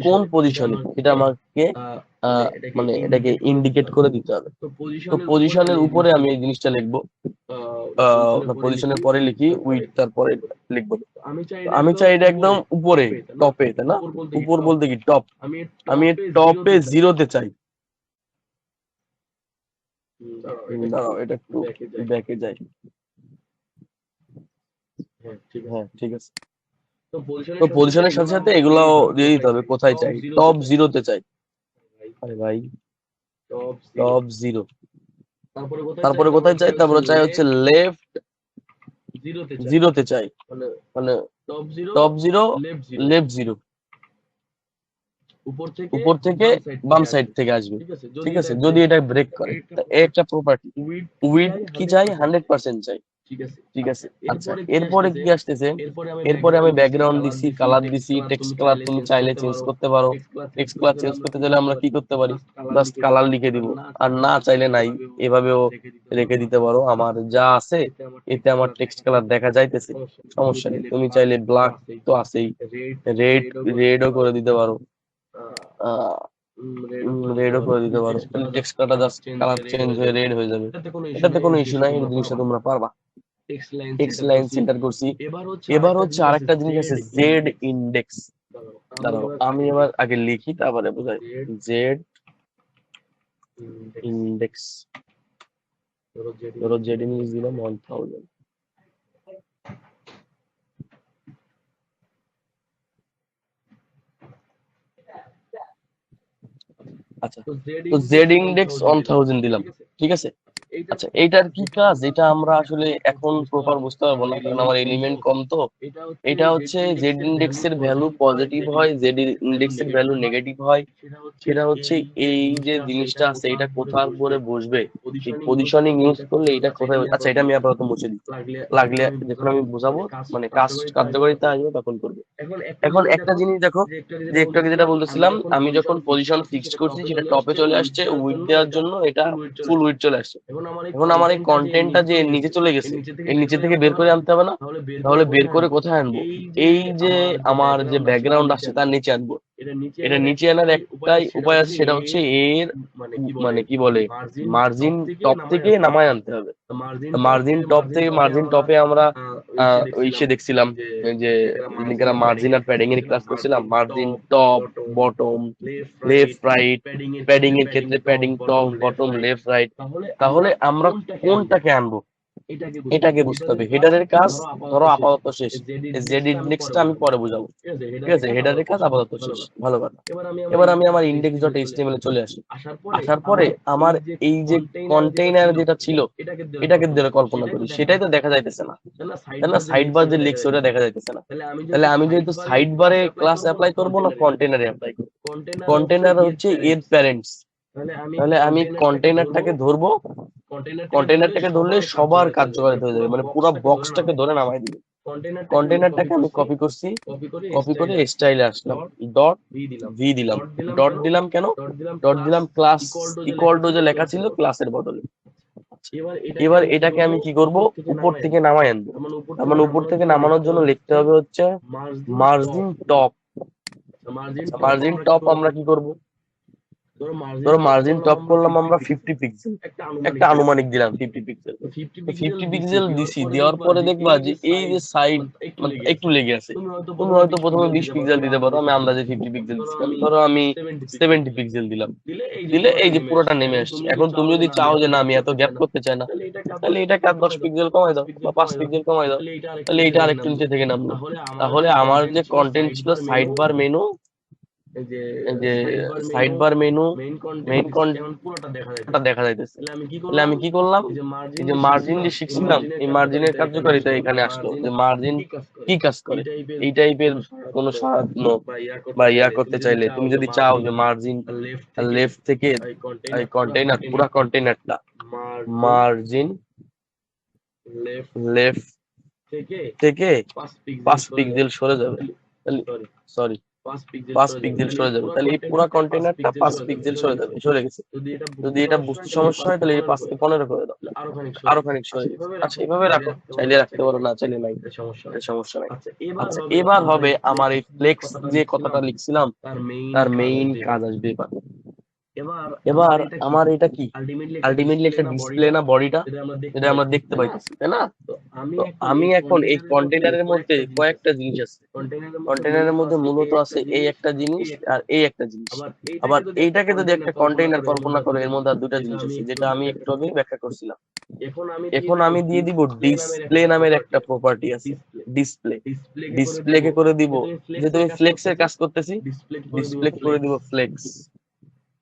A: কোন পজিশনে এটা আমাকে মানে এটাকে ইন্ডিকেট করে দিতে হবে। তো পজিশনের উপরে আমি এই জিনিসটা লিখবো, পজিশনের পরে লিখি উইথ, তারপরে লিখবো। তো আমি চাই এটা একদম উপরে, টপে, তাই না? উপর বলতে কি টপ, আমি টপে 0-তে চাই। দাঁড়াও এটা একটু ব্যাকে যাই। হ্যাঁ ঠিক আছে। তো পজিশনের সাথে সাথে এগুলাও দিয়ে দিতে হবে, কোথায় চাই, টপ 0-তে চাই। আরে ভাই টপ 0, তারপরে কোথায় চাই, তারপরে চাই হচ্ছে লেফট 0-তে চাই, মানে টপ 0 লেফট 0, উপর থেকে বাম সাইড থেকে আসবে, ঠিক আছে, যদি এটা ব্রেক করে। একটা প্রপার্টি উইড কি চাই, 100% চাই, ঠিক আছে। আচ্ছা এরপরে কি আসতেছে, এরপরে আমি ব্যাকগ্রাউন্ড দিছি, কালার দিছি, টেক্সট কালার তুমি চাইলে চেঞ্জ করতে পারো। টেক্সট কালার চেঞ্জ করতে চাইলে আমরা কি করতে পারি, জাস্ট কালার লিখে দিব, আর না চাইলে নাই, এভাবেও রেখে দিতে পারো। আমার যা আছে এতে আমার টেক্সট কালার দেখা যাইতেছে, সমস্যা নেই। তুমি চাইলে ব্ল্যাক তো আছেই, রেডও করে দিতে পারো, রেডও করে দিতে পারো, তাহলে টেক্সট কালারটা জাস্ট কালার চেঞ্জ হয়ে রেড হয়ে যাবে, এটাতে কোনো ইস্যু নাই, এই জিনিসটা তোমরা পারবা। টেক্সট লাইন সেন্টার করছি। এবার হচ্ছে আরেকটা জিনিস আছে জেড ইন্ডেক্স। দাঁড়াও আমি এবার আগে লিখি তারপরে বোঝাই। জেড ইন্ডেক্স, ধরো জেড ইন্ডেক্স দিলাম 1000। আচ্ছা, তো জেড ইন্ডেক্স 1000 দিলাম, ঠিক আছে। আচ্ছা এইটার কি কাজ, এটা আমরা আসলে এখন প্রপার বুঝতে পারবো না, কারণ আমার এলিমেন্ট কম। তো এটা হচ্ছে জেড ইন্ডেক্স এর ভ্যালু পজিটিভ হয়, জেড ইন্ডেক্স এর ভ্যালু নেগেটিভ হয়। সেটা হচ্ছে এই যে জিনিসটা আছে এটা কোথার উপরে বসবে, এই পজিশনিং ইউজ করলে এটা কোথায়। আচ্ছা এটা আমি আপাতত মুছে দিই, লাগলে যখন আমি বোঝাবো মানে কার্যকারিতা আসবে তখন করবো। এখন একটা জিনিস দেখো, যে একটু আগে যেটা বলতেছিলাম, আমি যখন পজিশন ফিক্সড করছি সেটা টপে চলে আসছে, উইডথ দেওয়ার জন্য এটা ফুল উইডথ চলে আসছে। এখন আমার এই কন্টেন্টটা যে নিচে চলে গেছে, এর নিচে থেকে বের করে আনতে হবে না? তাহলে বের করে কোথায় আনবো, এই যে আমার যে ব্যাকগ্রাউন্ড আসছে তার নিচে আনবো। এটা নিচে আনার একটাই উপায় আছে, সেটা হচ্ছে এর মানে কি বলে মার্জিন টপ থেকে নামায় আনতে হবে। মার্জিন টপে আমরা ইসে দেখছিলাম যে যেদিনকে মার্জিন আর প্যাডিং এর ক্লাস করছিলাম, margin top bottom left right, padding এর ক্ষেত্রে padding top bottom left right. তাহলে আমরা কোনটাকে আনবো এটাকে বুঝতে হবে। হেডারের কাজ ধরো আপাতত শেষ, জেড ইন্ডেক্সটা আমি পরে বুঝাবো, ঠিক আছে? হেডারের কাজ আপাতত শেষ, ভালো কথা। এবার আমি আমার ইন্ডেক্স ডট এইচটিএমএল এ চলে আসি। আসার পরে আমার এই যে কন্টেইনার যেটা ছিল এটাকে ধরে কল্পনা করি, সেটাই তো দেখা যাইতেছে না, তাই না? সাইড বার যে লিখছে ওটা দেখা যাইতেছে না। তাহলে আমি যেহেতু সাইড বারে ক্লাস অ্যাপ্লাই করবো না কন্টেইনারে অ্যাপ্লাই করবো, কন্টেইনার হচ্ছে এর প্যারেন্টস। তাহলে আমি কন্টেইনারটাকে ধরবো, কন্টেইনারটাকে ধরলে সবার কার্যকারিতা হয়ে যাবে, মানে পুরো বক্সটাকে ধরে নামাই দিবে। কন্টেইনারটাকে আমি কপি করছি, কপি করে স্টাইলে আসলাম, ডট ভি দিলাম। ডট দিলাম কেন? ডট দিলাম ক্লাস ইকুয়াল টু যে লেখা ছিল ক্লাসের বদলে। এবার এটাকে আমি কি করব, উপর থেকে নামাই আনবো। তার মানে উপর থেকে নামানোর জন্য লিখতে হবে হচ্ছে মার্জিন টপ। মার্জিন টপ আমরা কি করব, ধরো মার্জিন টপ করলাম আমরা 50 পিক্সেল, একটা আনুমানিক দিলাম 50 পিক্সেল। 50 পিক্সেল দিছি, দেওয়ার পরে দেখবা যে এই যে সাইড মানে একটু লেগে আছে। তুমি হয়তো প্রথমে 20 পিক্সেল দিতে পারো, আমি আন্দাজে 50 পিক্সেল দিচ্ছিলাম, ধরো আমি 70 পিক্সেল দিলাম। দিলে এই যে পুরোটা নেমে আসছে। এখন তুমি যদি চাও যে না আমি এত গ্যাপ করতে চাই না, তাহলে এটাকে আর 10 পিক্সেল কমাই দাও বা 5 পিক্সেল কমাই দাও, তাহলে এটা আরেকটু নিচে থেকে নামলো। তাহলে আমার যে কন্টেন্ট ছিল সাইড বার মেনু, যে সাইড বার মেনু মেইন কন্টেন্টটা দেখা যাইতেছে। তাহলে আমি কি করলাম, এই যে মার্জিন যে শিখছিলাম এই মার্জিনের কার্যকারিতা এখানে আসলো, যে মার্জিন কি কাজ করে। এই টাইপের কোনো সাহায্য বা ইয়া করতে চাইলে তুমি যদি চাও যে মার্জিন লেফট থেকে এই কন্টেইনার পুরা কন্টেইনারটা মার্জিন লেফট থেকে 5 পিক্সেল সরে যাবে, তাহলে সরি 5 পিক্সেল সরে যাবে, তাহলে এই পুরো কন্টেইনারটা 5 পিক্সেল সরে গেছে। যদি এটা বুঝতে সমস্যা হয় তাহলে এই 5 কে 15 করে দাও, আরো খানিক সরে গেছে। আচ্ছা এভাবে রাখো, চাইলে রাখতে পারো, না চাইলে নাই, সমস্যা নাই। আচ্ছা এবার হবে আমার এই ফ্লেক্স যে কথাটা লিখছিলাম তার মেইন কাজ আসবে এবার। এবার আমার এটা কি আলটিমেটলি একটা ডিসপ্লে না বডিটা, যেটা আমরা দেখতে পাইতেছি, তাই না? তো আমি এখন এই কন্টেইনারের মধ্যে কয়েকটা জিনিস আছে, কন্টেইনারের মধ্যে মূলত আছে এই একটা জিনিস আর এই একটা জিনিস। আবার এইটাকে যদি একটা কন্টেইনার কল্পনা করে, এর মধ্যে আর দুটা জিনিস আছে যেটা আমি একটু আগে ব্যাখ্যা করছিলাম। এখন আমি দিয়ে দিব ডিসপ্লে নামের একটা প্রপার্টি আছে, ডিসপ্লে। ডিসপ্লেকে করে দিব, যেহেতু আমি ফ্লেক্সের কাজ করতেছি, ডিসপ্লে করে দিব ফ্লেক্স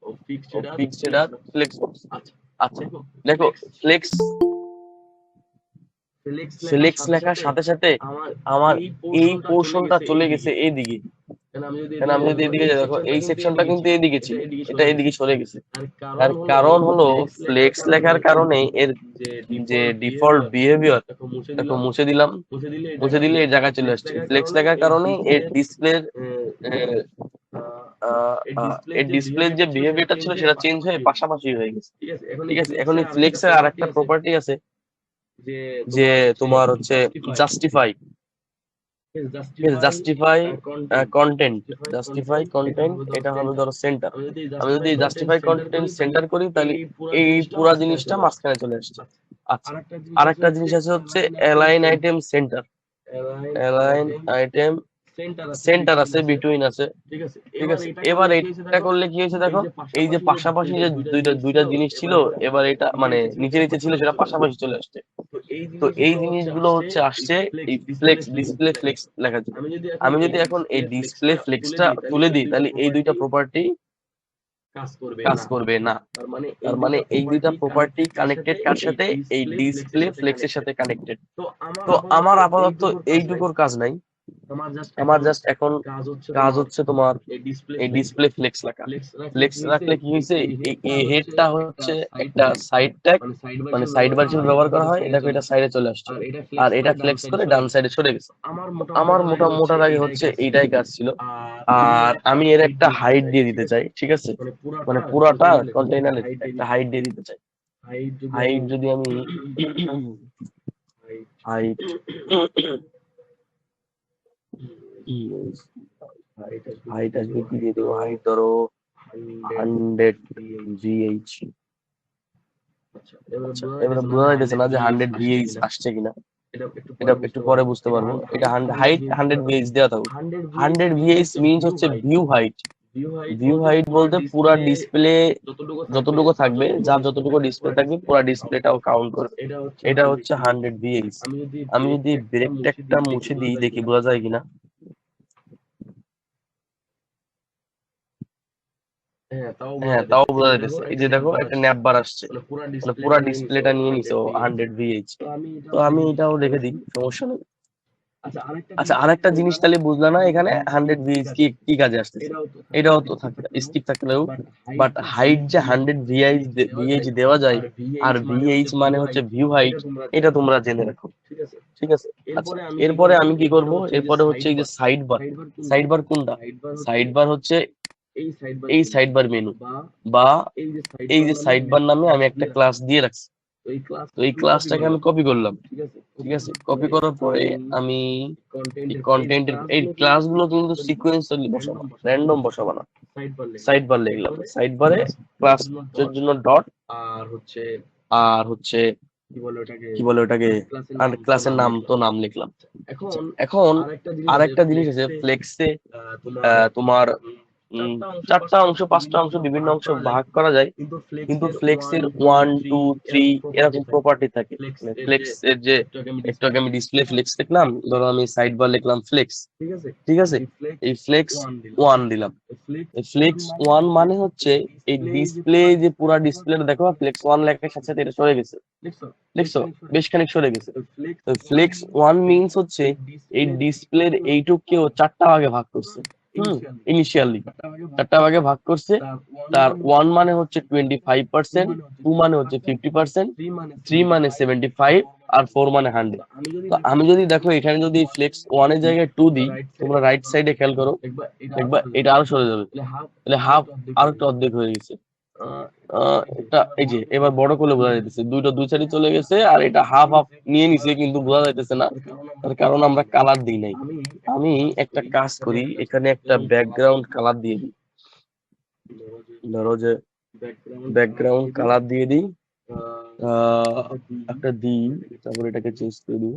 A: ও ফিক্সড হেডার ফ্লেক্স বক্স। আচ্ছা দেখো ফ্লেক্স ফ্লেক্স লেখার সাথে সাথে আমার এই পোর্শনটা চলে গেছে এইদিকে। কারণ আমি যদি এদিকে যাই, দেখো এই সেকশনটা কিন্তু এদিকে ছিল, এটা এদিকে সরে গেছে। তার কারণ হলো ফ্লেক্স লেখার কারণে এর যে ডিফল্ট বিহেভিয়ার দেখো মুছে দিলাম, মুছে দিলে এই জায়গায় চলে আসছে। ফ্লেক্স লেখার কারণে এর ডিসপ্লের এর ডিসপ্লের যে বিহেভিয়ারটা ছিল সেটা চেঞ্জ হয়ে পাশাপাশি হয়ে গেছে, ঠিক আছে? এখন এই ফ্লেক্সের আর একটা প্রপার্টি আছে যে তোমার হচ্ছে justify, justify content, justify content এটা হলো ধরো সেন্টার। আমি যদি জাস্টিফাই কন্টেন্ট সেন্টার করি তাহলে এই পুরো জিনিসটা মাঝখানে চলে আসছে। আচ্ছা আরেকটা জিনিস আছে হচ্ছে align item centre, align item centre আছে, বিটুইন আছে, ঠিক আছে? এবার এটা করলে কি হয়েছে দেখো, এই যে পাশাপাশি যে দুইটা জিনিস ছিল, এবার এটা মানে নিচে নিচে ছিল সেটা পাশাপাশি চলে আসছে। তো এই জিনিসগুলো হচ্ছে আসছে এই ফ্লেক্স ডিসপ্লে ফ্লেক্স লেখার জন্য। আমি যদি এখন এই ডিসপ্লে ফ্লেক্সটা তুলে দিই তাহলে এই দুইটা প্রপার্টি কাজ করবে না। তার মানে এই দুইটা প্রপার্টি কানেক্টেড কার সাথে, এই ডিসপ্লে ফ্লেক্সের সাথে কানেক্টেড। তো আমার আপাতত এইটুকুর কাজ নাই, আমার জাস্ট এখন কাজ হচ্ছে তোমার এই ডিসপ্লে ফ্লেক্স লেখা। ফ্লেক্স রাখলে কি হয়েছে, এই হেডটা হচ্ছে একটা সাইড ট্যাগ, মানে সাইড বার হিসেবে ব্যবহার করা হয়, দেখো এটা সাইডে চলে আসছে, আর এটা ফ্লেক্স করে ডান সাইডে সরে গেছে। আমার মোটার আগে হচ্ছে এইটাই কাজ ছিল। আর আমি এর একটা হাইট দিয়ে দিতে চাই, ঠিক আছে? মানে পুরাটা কন্টেইনারের একটা হাইট দিয়ে দিতে চাই। হাইট যদি আমি হাইট হাইট আসবে কি দিয়ে দেবো, হাইট ধরো 100 VH। আচ্ছা এবারে বোঝা যাইতেছে না যে 100 VH আসছে কিনা, এটা একটু পরে বুঝতে পারবো। এটা হাইট 100 VH দেওয়া থাকুক। 100 VH মিনস হচ্ছে ভিউ হাইট। ভিউ হাইট বলতে পুরা ডিসপ্লে যতটুকু থাকবে, যার যতটুকু ডিসপ্লে থাকবে পুরা ডিসপ্লেটাও কাউন্ট করবে। এটা হচ্ছে 100 VH। আমি যদি ব্রেক ট্যাগটা মুছে দিই দেখি বোঝা যায় কিনা। হ্যাঁ তাও বোঝা যাইতেছে, এই যে দেখো একটা ন্যাপ বার আসছে, মানে পুরা ডিসপ্লেটা নিয়ে নিছে ও 100 VH। তো আমি এটাও রেখে দিই, সমস্যা নেই। আচ্ছা আরেকটা জিনিস তাহলে বুঝলাম না, এখানে 100 VH কি কি কাজে আসতেছে। এটাও তো থাকে স্কিপ থাকলেও, বাট হাইট যে 100 VH দেওয়া যায়, আর VH মানে হচ্ছে ভিউ হাইট, এটা তোমরা জেনে রাখো, ঠিক আছে। আচ্ছা এরপরে আমি কি করব, এরপরে হচ্ছে এই যে সাইড বার। সাইড বার কোনটা? সাইড বার হচ্ছে এই সাইড বার মেনু, বা এই যে সাইড বার নামে আমি একটা ক্লাস দিয়ে রাখছি। তো এই ক্লাসটাকে আমি কপি করলাম, ঠিক আছে। কপি করার পরে আমি এই কন্টেন্টের এই ক্লাসগুলো কিন্তু সিকোয়েন্সালি বসাবো, র্যান্ডম বসাবো না। সাইড বার লিখলাম, সাইড বারে ক্লাসের জন্য ডট, আর হচ্ছে কি বলে ওটাকে, আর ক্লাসের নাম তো নাম লিখলাম। এখন আরেকটা জিনিস আছে ফ্লেক্সে, তোমার 4টা অংশ 5টা অংশ বিভিন্ন অংশ ভাগ করা যায়, কিন্তু ফ্লেক্স এর 1 2 3 এরকম প্রপার্টি থাকে। মানে ফ্লেক্স এর যে একটু আগে আমি ডিসপ্লে ফ্লেক্স লিখলাম, ধরো আমি সাইড বার লিখলাম ফ্লেক্স, ঠিক আছে। এই ফ্লেক্স 1 দিলাম। এই ফ্লেক্স 1 মানে হচ্ছে এই ডিসপ্লে যে পুরা ডিসপ্লেটা দেখো ফ্লেক্স 1 লেখার সাথে সাথে এটা সরে গেছে, দেখছো বেশ খানিক সরে গেছে। তো ফ্লেক্স 1 মিনস হচ্ছে এই ডিসপ্লের এইটুকুকেও 4টা ভাগে ভাগ করছে। ইনিশিয়ালি 4টা ভাগে ভাগ করছে। তার 1 মানে হচ্ছে 25%, 2 মানে হচ্ছে 50%, 3 মানে 75, আর 4 মানে 100। তো আমি যদি দেখো এখানে যদি ফ্লেক্স 1 এর জায়গায় 2 দিই, তোমরা রাইট সাইডে খেয়াল করো, দেখবা এটা আরো সরে যাবে, তাহলে হাফ আর একটা অর্ধেক হয়ে গেছে। এটা এই যে এবার বড় করলে বোঝা যাইতেছে দুইটা দুই সাইডে চলে গেছে, আর এটা হাফ হাফ নিয়ে নিছে কিন্তু বোঝা যাইতেছে না, তার কারণ আমরা কালার দিই নাই। আমি একটা কাজ করি, এখানে একটা ব্যাকগ্রাউন্ড কালার দিয়ে দিই, ধরো যে ব্যাকগ্রাউন্ড কালার দিয়ে দিই, একটা দিই, তারপর এটাকে চেঞ্জ করে দিব।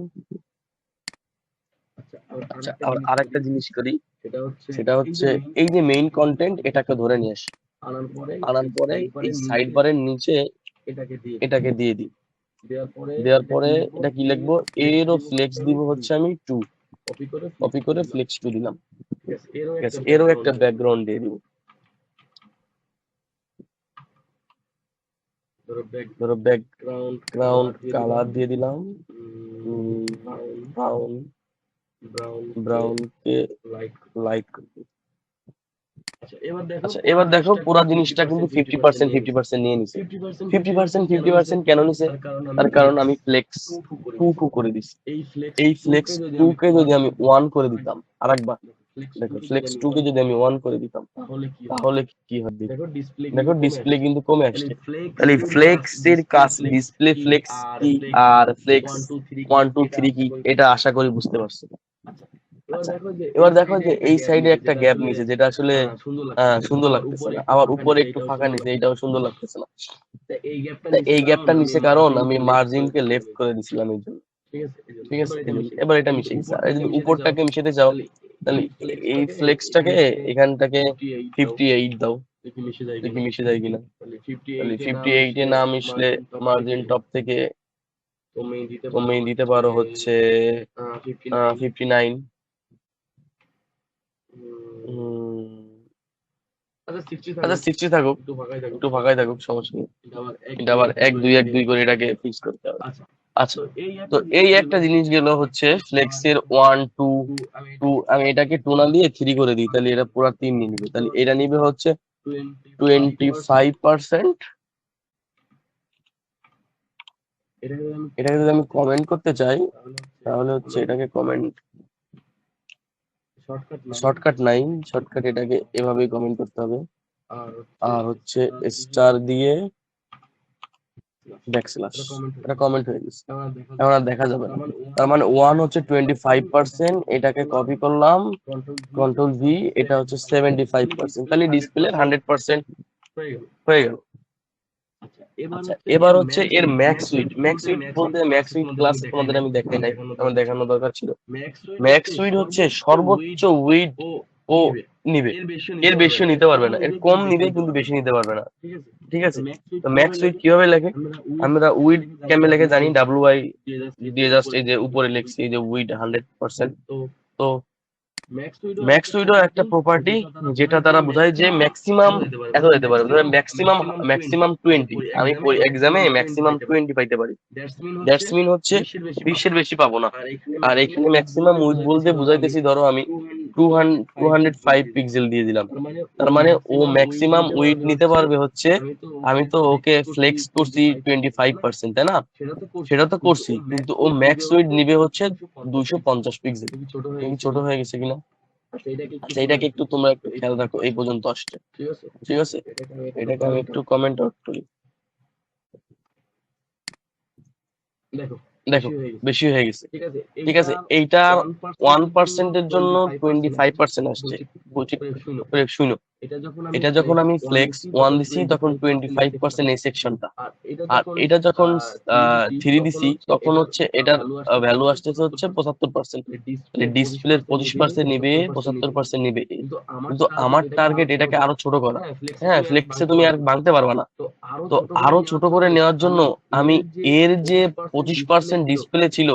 A: আচ্ছা আরেকটা জিনিস করি, সেটা হচ্ছে এই যে মেইন কন্টেন্ট এটাকে ধরে নিয়ে আসি, আনার পরে এই সাইড বারের নিচে এটাকে দিয়ে দিই। দেওয়ার পরে এটা কি লিখবো, এরও ফ্লেক্স দিব হচ্ছে আমি 2, কপি করে ফ্লেক্স 2 দিলাম, ঠিক আছে। এরও একটা ব্যাকগ্রাউন্ড দিয়ে দিব, ধরো ব্যাকগ্রাউন্ড কালার দিয়ে দিলাম ব্রাউন, ব্রাউন কে লাইট। আচ্ছা এবার দেখো পুরো জিনিসটা কিন্তু 50% 50% নিয়ে নিছে। 50% 50% কেন নিছে? তার কারণ আমি ফ্লেক্স 2 করে দিছি। এই ফ্লেক্স 2 কে যদি আমি 1 করে দিতাম, আরেকবার দেখো ফ্লেক্স 2 কে যদি আমি 1 করে দিতাম, তাহলে কি হবে? দেখো ডিসপ্লে কিন্তু কমে আসছে। তাহলে ফ্লেক্স এর কাজ, ডিসপ্লে ফ্লেক্স কি আর ফ্লেক্স 1 2 3 কি, এটা আশা করি বুঝতে পারছো। আচ্ছা এবার দেখো যে এই সাইডে একটা গ্যাপ নিছে, যেটা আসলে সুন্দর লাগতেছে না, আবার উপরে একটু ফাঁকা নিছে, এটাও সুন্দর লাগতেছে না। তা এই গ্যাপটা নিছে কারণ আমি মার্জিনকে লেফট করে দিছিলাম এই জন্য, ঠিক আছে। এবার এটা মিশে গেছে। আর যদি উপরটাকে মিশাতে চাও, তাহলে এই ফ্লেক্সটাকে এখানটাকে 58 দাও, দেখি মিশে যায় কিনা। তাহলে 58 এ না মিশলে মার্জিন টপ থেকে তুমি দিতে পারো হচ্ছে 59। আচ্ছা 60 থাকুক, একটু ফাঁকাই থাকুক, সমস্যা নেই। এটা আবার 1 2 1 2 করে এটাকে ফিক্স করতে হবে। আচ্ছা তো এই একটা জিনিস গেল হচ্ছে ফ্লেক্সের 1 2 2, আমি এটাকে 2 না দিয়ে 3 করে দিই, তাহলে এটা পুরো 3 নিয়ে নিবে। তাহলে এটা নিবে হচ্ছে 25%। এটাকে যদি আমি কমেন্ট করতে চাই, তাহলে হচ্ছে এটাকে কমেন্ট, শর্টকাট নাই, শর্টকাট এটাকে এভাবেই কমেন্ট করতে হবে। আর হচ্ছে স্টার দিয়ে
B: ব্যাকস্ল্যাশ, এটা কমেন্ট হয়ে গেছে, এখন আর দেখা যাবে না। তার মানে 1 হচ্ছে 25%, এটাকে কপি করলাম, কন্ট্রোল ভি, এটা হচ্ছে 75%, তাহলে ডিসপ্লে 100% হয়ে গেল। আচ্ছা, এবার হচ্ছে এর ম্যাক্স উইড। ম্যাক্স উইড বলতে ম্যাক্স উইড ক্লাস তোমাদের আমি দেখাই নাই, আমার দেখানো দরকার ছিল। ম্যাক্স উইড হচ্ছে সর্বোচ্চ উইড ও নিবে, এর বেশিও নিতে পারবে না, এর কম নিবে কিন্তু বেশি নিতে পারবে না, ঠিক আছে। তো ম্যাক্স উইড কিভাবে লেখে? আমরা উইড কেমনে লেখে জানি, ডাব্লিউ আই দিয়ে জাস্ট এই যে উপরে লিখছি এই যে উইড 100%। তো ম্যাক্স উইডো একটা প্রপার্টি যেটা দ্বারা বোঝায় যে ম্যাক্সিমাম এত দিতে পারবে, ধরেন ম্যাক্সিমাম ম্যাক্সিমাম 20, আমি এক্সামে ম্যাক্সিমাম 20 পাইতে পারি, দ্যাটস মিন হচ্ছে 20-এর বেশি পাবো না। আর এখানে ম্যাক্সিমাম উইড বলতে বুঝাইতেছি, ধরো আমি 205 পিক্সেল দিয়ে দিলাম, তার মানে ও ম্যাক্সিমাম উইড নিতে পারবে হচ্ছে, আমি তো ওকে ফ্লেক্স করছি 25%, তাই না? সেটা তো করছি, কিন্তু ও ম্যাক্স উইড নিবে হচ্ছে 250 পিক্সেল। ছোট হয়ে গেছে কিনা? আচ্ছা, এটাকে একটু তোমরা একটু খেয়াল রাখো, এই পর্যন্ত আসছে, ঠিক আছে। এটাকে আমি একটু কমেন্ট আউট করি, দেখো বেশি হয়ে গেছে, ঠিক আছে। এইটার 1% এর জন্য 25% আসছে, শুনো, এটা যখন আমি ফ্লেক্স 1 দিছি তখন 25% এই সেকশনটা, আর এটা যখন 3 দিছি তখন হচ্ছে এটার ভ্যালু আসতেছে হচ্ছে 75%। তাহলে ডিসপ্লের 25% নিবে, 75% নিবে, কিন্তু আমার টার্গেট এটাকে আরো ছোট করা। হ্যাঁ, ফ্লেক্সে তুমি আর ভাঙতে পারবা না, তো আরো ছোট করে নেওয়ার জন্য আমি এর যে 25% ডিসপ্লে ছিল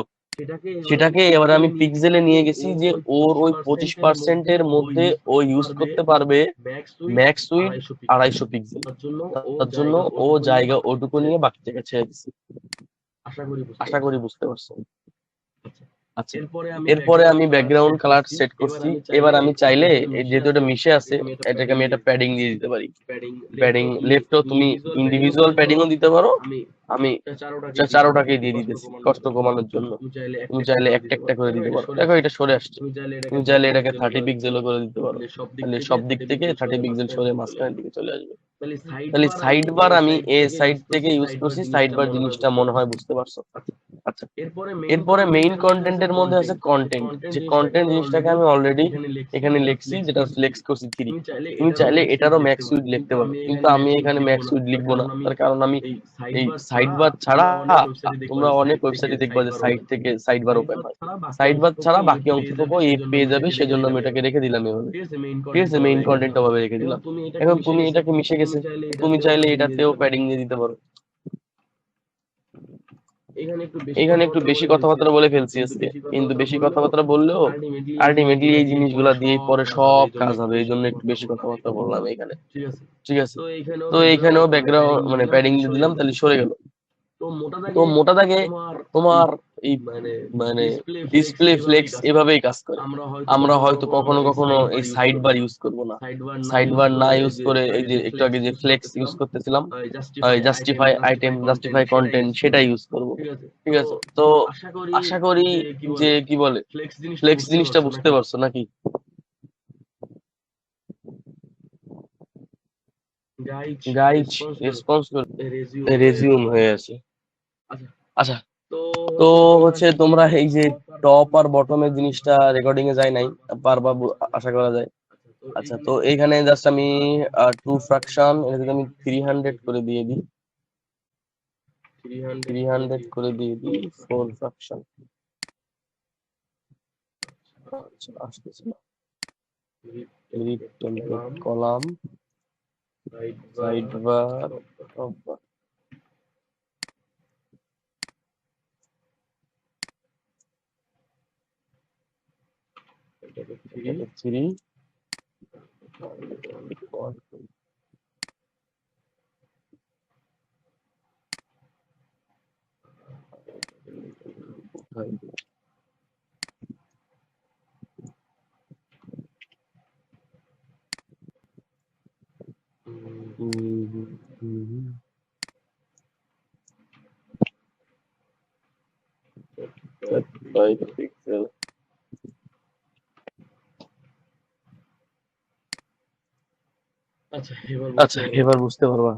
B: সেটাকে এবার আমি পিক্সেলে নিয়ে গেছি, যে ওর ওই 25%-এর মধ্যে ও ইউজ করতে পারবে ম্যাক্স উইড 250 পিক্সেল। তার জন্য ও জায়গা ওটুকু নিয়ে বাকি জায়গা ছেড়ে দিচ্ছে। আশা করি বুঝতে পারছো। আচ্ছা, এরপরে আমি ব্যাকগ্রাউন্ড কালার সেট করছি। এবার আমি চাইলে যেহেতু এটা মিশে আছে, এটাকে আমি একটা প্যাডিং দিয়ে দিতে পারি। প্যাডিং লেফটও তুমি ইন্ডিভিজুয়াল প্যাডিংও দিতে পারো, আমি চারোটাকে দিয়ে দিতেছি কষ্ট কমানোর জন্য। তুমি চাইলে একটা একটা করে দিতে পারো, দেখো এটা সরে আসছে। তুমি চাইলে এটাকে 30 পিক্সেলও করে দিতে পারো, তাহলে সব দিক থেকে 30 পিক্সেল সরে মাঝখানের দিকে চলে আসবে। তাহলে সাইড বার আমি এ সাইড থেকে ইউজ করছি, সাইড বার জিনিসটা মনে হয় বুঝতে পারছো। আচ্ছা, এরপরে মেইন কন্টেন্টের মধ্যে আছে কন্টেন্ট, যে কন্টেন্ট জিনিসটাকে আমি অলরেডি এখানে লিখছি, যেটা ফ্লেক্স করছি 3। তুমি চাইলে এটারও ম্যাক্স উইড লিখতে পারো, কিন্তু আমি এখানে ম্যাক্স উইড লিখবো না, তার কারণ আমি এই সাইড বার ছাড়া, তোমরা অনেক ওয়েবসাইটে দেখবা যে সাইড থেকে সাইড বার ওপেন হয়, সাইড বার ছাড়া বাকি অংশটুকু এই পেয়ে যাবে, সেজন্য আমি এটাকে রেখে দিলাম এভাবে, ঠিক আছে। মেইন কন্টেন্ট ভাবে রেখে দিলাম। এখন তুমি এটাকে মিশে গেছে, তুমি চাইলে এটাতেও প্যাডিং দিয়ে দিতে পারো। এখানে একটু বেশি কথাবার্তা বলে ফেলছি আজকে, কিন্তু বেশি কথাবার্তা বললেও আলটিমেটলি এই জিনিসগুলা দিয়েই পরে সব কাজ হবে, এই জন্য একটু বেশি কথাবার্তা বললাম এখানে, ঠিক আছে। তো এইখানেও ব্যাকগ্রাউন্ড মানে প্যাডিং দিয়ে দিলাম, তাহলে সরে গেল। তো মোটা দাগে তোমার এই মানে ডিসপ্লে ফ্লেক্স এভাবেই কাজ করে। আমরা হয়তো কখনো কখনো এই সাইড বার ইউজ করব না, সাইড বার না ইউজ করে এই যে একটু আগে যে ফ্লেক্স ইউজ করতেছিলাম, জাস্টিফাই আইটেম, জাস্টিফাই কন্টেন্ট, সেটা ইউজ করব, ঠিক আছে। তো আশা করি যে কি বলে ফ্লেক্স জিনিসটা বুঝতে পারছো নাকি? গাইজ রেসপন্স রেজিউম হয়ে আছে। আচ্ছা, তো হচ্ছে তোমরা এই যে টপ আর বটমের জিনিসটা রেকর্ডিং এ যায় নাই, পারবা আশা করা যায়। আচ্ছা, তো এইখানে জাস্ট আমি 2 ফ্র্যাকশন, এটা যদি আমি 300 করে দিয়ে দিই, 300 করে দিয়ে দিই 4 ফ্র্যাকশন। আচ্ছা, আসতেছে না। Read template column, side bar, top বার। এটাকে 3 পিক্সেল। আচ্ছা, এবার বুঝতে পারবা।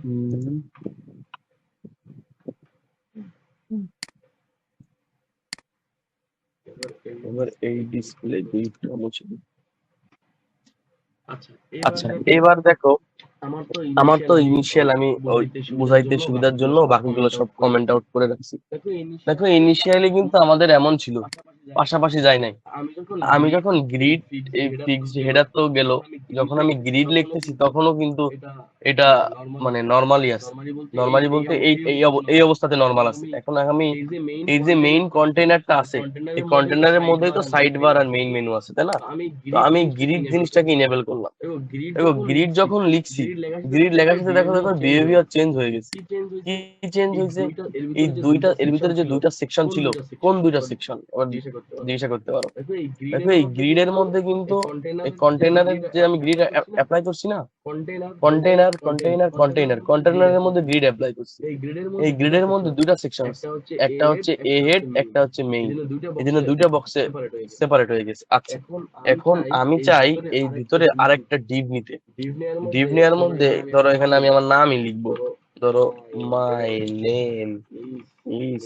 A: হুম, এবার এই ডিসপ্লে দুইটা মুছে দিই। আচ্ছা এবার দেখো আমার তো ইনিশিয়াল আমি ওই বুঝাইতে সুবিধার জন্য বাকিগুলো সব কমেন্ট আউট করে রাখছি। দেখো ইনিশিয়ালি কিন্তু আমাদের এমন ছিল, পাশাপাশি যায় নাই। আমি যখন গ্রিড ফিক্সড হেডার তো গেল, যখন আমি গ্রিড লিখতেছি তখনও কিন্তু এটা মানে নর্মালি আছে। নর্মালি বলতে এই অবস্থাতে নর্মাল আছে। এখন আমি এই যে মেইন কন্টেইনারটা আছে, এই কন্টেইনারের মধ্যেই তো সাইড বার আর মেইন মেনু আছে, তাই না? তো আমি গ্রিড জিনিসটাকে ইনেবল করলাম। দেখো গ্রিড যখন লিখছি, গ্রিড লেখার সাথে দেখো দেখো বিহেভিয়ার চেঞ্জ হয়ে গেছে। কি চেঞ্জ হয়েছে? এই দুইটা এর ভিতরে যে দুইটা সেকশন ছিল, কোন দুইটা সেকশন আবার জিজ্ঞাসা করতে পারো। দেখো এই গ্রিডের মধ্যে কিন্তু এই কন্টেইনারের যে আমি গ্রিড অ্যাপ্লাই করছি না, কন্টেইনারের মধ্যে গ্রিড অ্যাপ্লাই করছি। এই গ্রিডের মধ্যে দুইটা সেকশন আছে, একটা হচ্ছে এ হেড, একটা হচ্ছে মেইন। এই জন্য দুইটা বক্সে সেপারেট হয়ে গেছে। আচ্ছা এখন আমি চাই এই ভিতরে আরেকটা ডিভ নিতে। ডিভ নেওয়ার মধ্যে ধরো এখানে আমি আমার নামই লিখবো, ধরো মাই নেম ইজ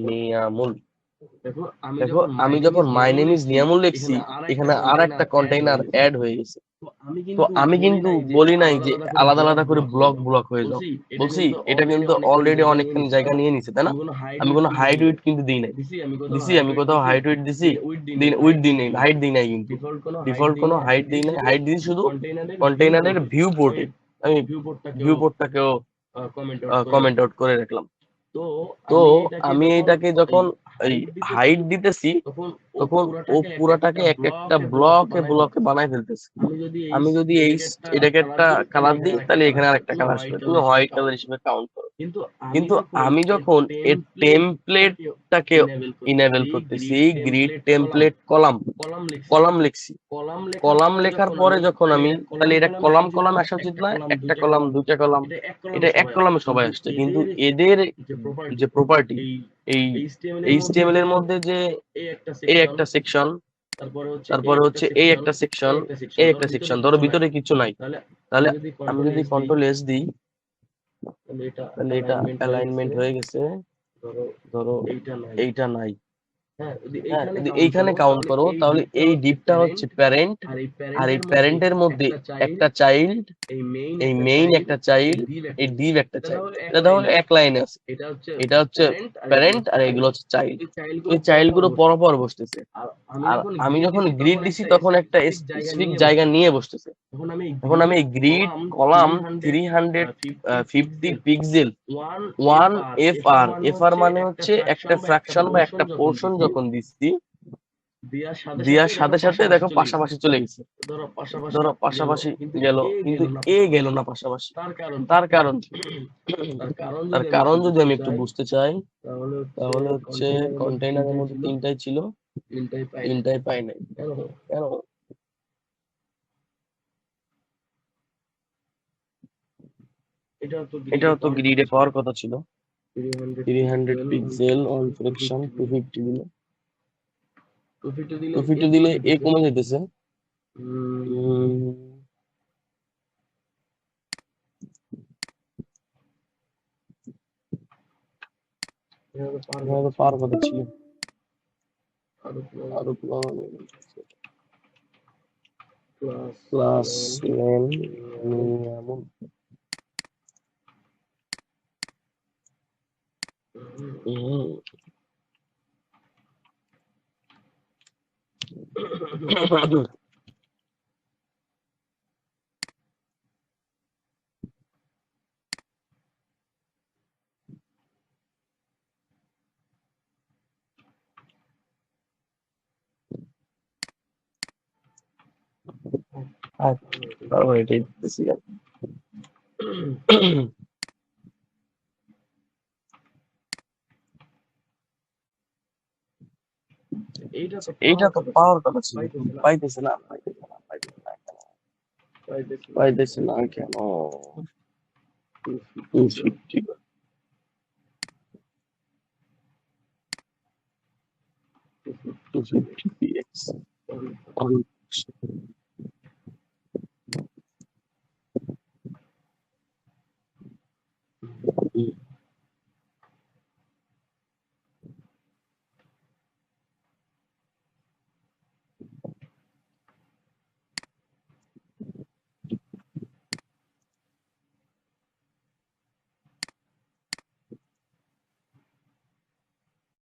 A: নিয়ামুল। দেখো আমি যখন মাই নেম ইজ নিয়ামুল লিখছি, এখানে আর একটা কন্টেইনার অ্যাড হয়ে গেছে। তো আমি কিন্তু বলি নাই যে আলাদা আলাদা করে ব্লক ব্লক হয়ে যাও, বলছি এটা কিন্তু অলরেডি অনেকখানি জায়গা নিয়ে নিছে, তাই না? আমি কোনো হাইড উইড কিন্তু দিই নাই। দিছি আমি কোথাও হাইড উইড দিছি? উইড দিই নাই, হাইট দিই নাই কিন্তু। ডিফল্ট কোনো হাইট দিই নাই, হাইট দিছি শুধু কন্টেইনারের ভিউ পোর্টে। আমি ভিউ পোর্টটাকেও কমেন্ট আউট করে রাখলাম। তো আমি এটাকে যখন এই হাইট দিতেছি, তখন ও পুরাটাকে এক একটা ব্লকে ব্লকে বানাই ফেলতেছে। আমি যদি এটাকে একটা কালার দিই, তাহলে এখানে আর একটা কালার আসবে, তুমি হোয়াইট কালার হিসেবে কাউন্ট করো। কিন্তু আমি যখন এর টেমপ্লেটটাকে ইনেবল করতেছি, গ্রিড টেমপ্লেট কলাম কলাম লিখছি, কলাম লেখার পরে যখন আমি, তাহলে এটা কলাম কলাম আসা উচিত না, একটা কলাম দুইটা কলাম, এটা এক কলামে সবাই আসছে। কিন্তু এদের যে প্রপার্টি, এই এইচটিএমএল এর মধ্যে যে এই একটা সেকশন, তারপরে হচ্ছে এই একটা সেকশন, এই একটা সেকশন, ধরো ভিতরে কিছু নাই, তাহলে আমি যদি কন্ট্রোল এস দিই, তাহলে এটা অ্যালাইনমেন্ট হয়ে গেছে। ধরো এইটা নাই। হ্যাঁ যদি এইখানে কাউন্ট করো, তাহলে এই ডিপটা হচ্ছে প্যারেন্ট, আর এই প্যারেন্টের মধ্যে একটা চাইল্ড, এই মেইন একটা চাইল্ড, এই ডিভ একটা চাইল্ড। এটা ধরো এক লাইনে আছে, এটা হচ্ছে প্যারেন্ট আর এগুলো হচ্ছে চাইল্ড। এই চাইল্ড গুলো পরপর বসতেছে। আর আমি যখন গ্রিড দিছি তখন একটা স্পেসিফিক জায়গা নিয়ে বসতেছে। এখন আমি গ্রিড কলাম 350 পিক্সেল 1 FR মানে হচ্ছে একটা ফ্র্যাকশন বা একটা পোর্শন যখন দিচ্ছি, দেওয়ার সাথে সাথে দেখো পাশাপাশি চলে গেছে। ধরো পাশাপাশি গেল, কিন্তু এ গেল না পাশাপাশি। তার কারণ তার কারণ যদি আমি একটু বুঝতে চাই, তাহলে হচ্ছে কন্টেইনারের মধ্যে তিনটাই ছিল, তিনটাই পাই নাই। কেন? এটাও তো গ্রিডে পাওয়ার কথা ছিল। 300 পিক্সেল অন ফ্রিকশন 250 দিলে, 250 দিলে এ কমে যেতেছে। পাওয়ার কথা ছিল আরো প্লাস নেম নিয়ামুল। তারপর এটাই দেখতেছি। এইটা তো পাওয়ার কথা ছিল, পাইতেছে না, পাইতেছে না কেন? 250 250px হুম।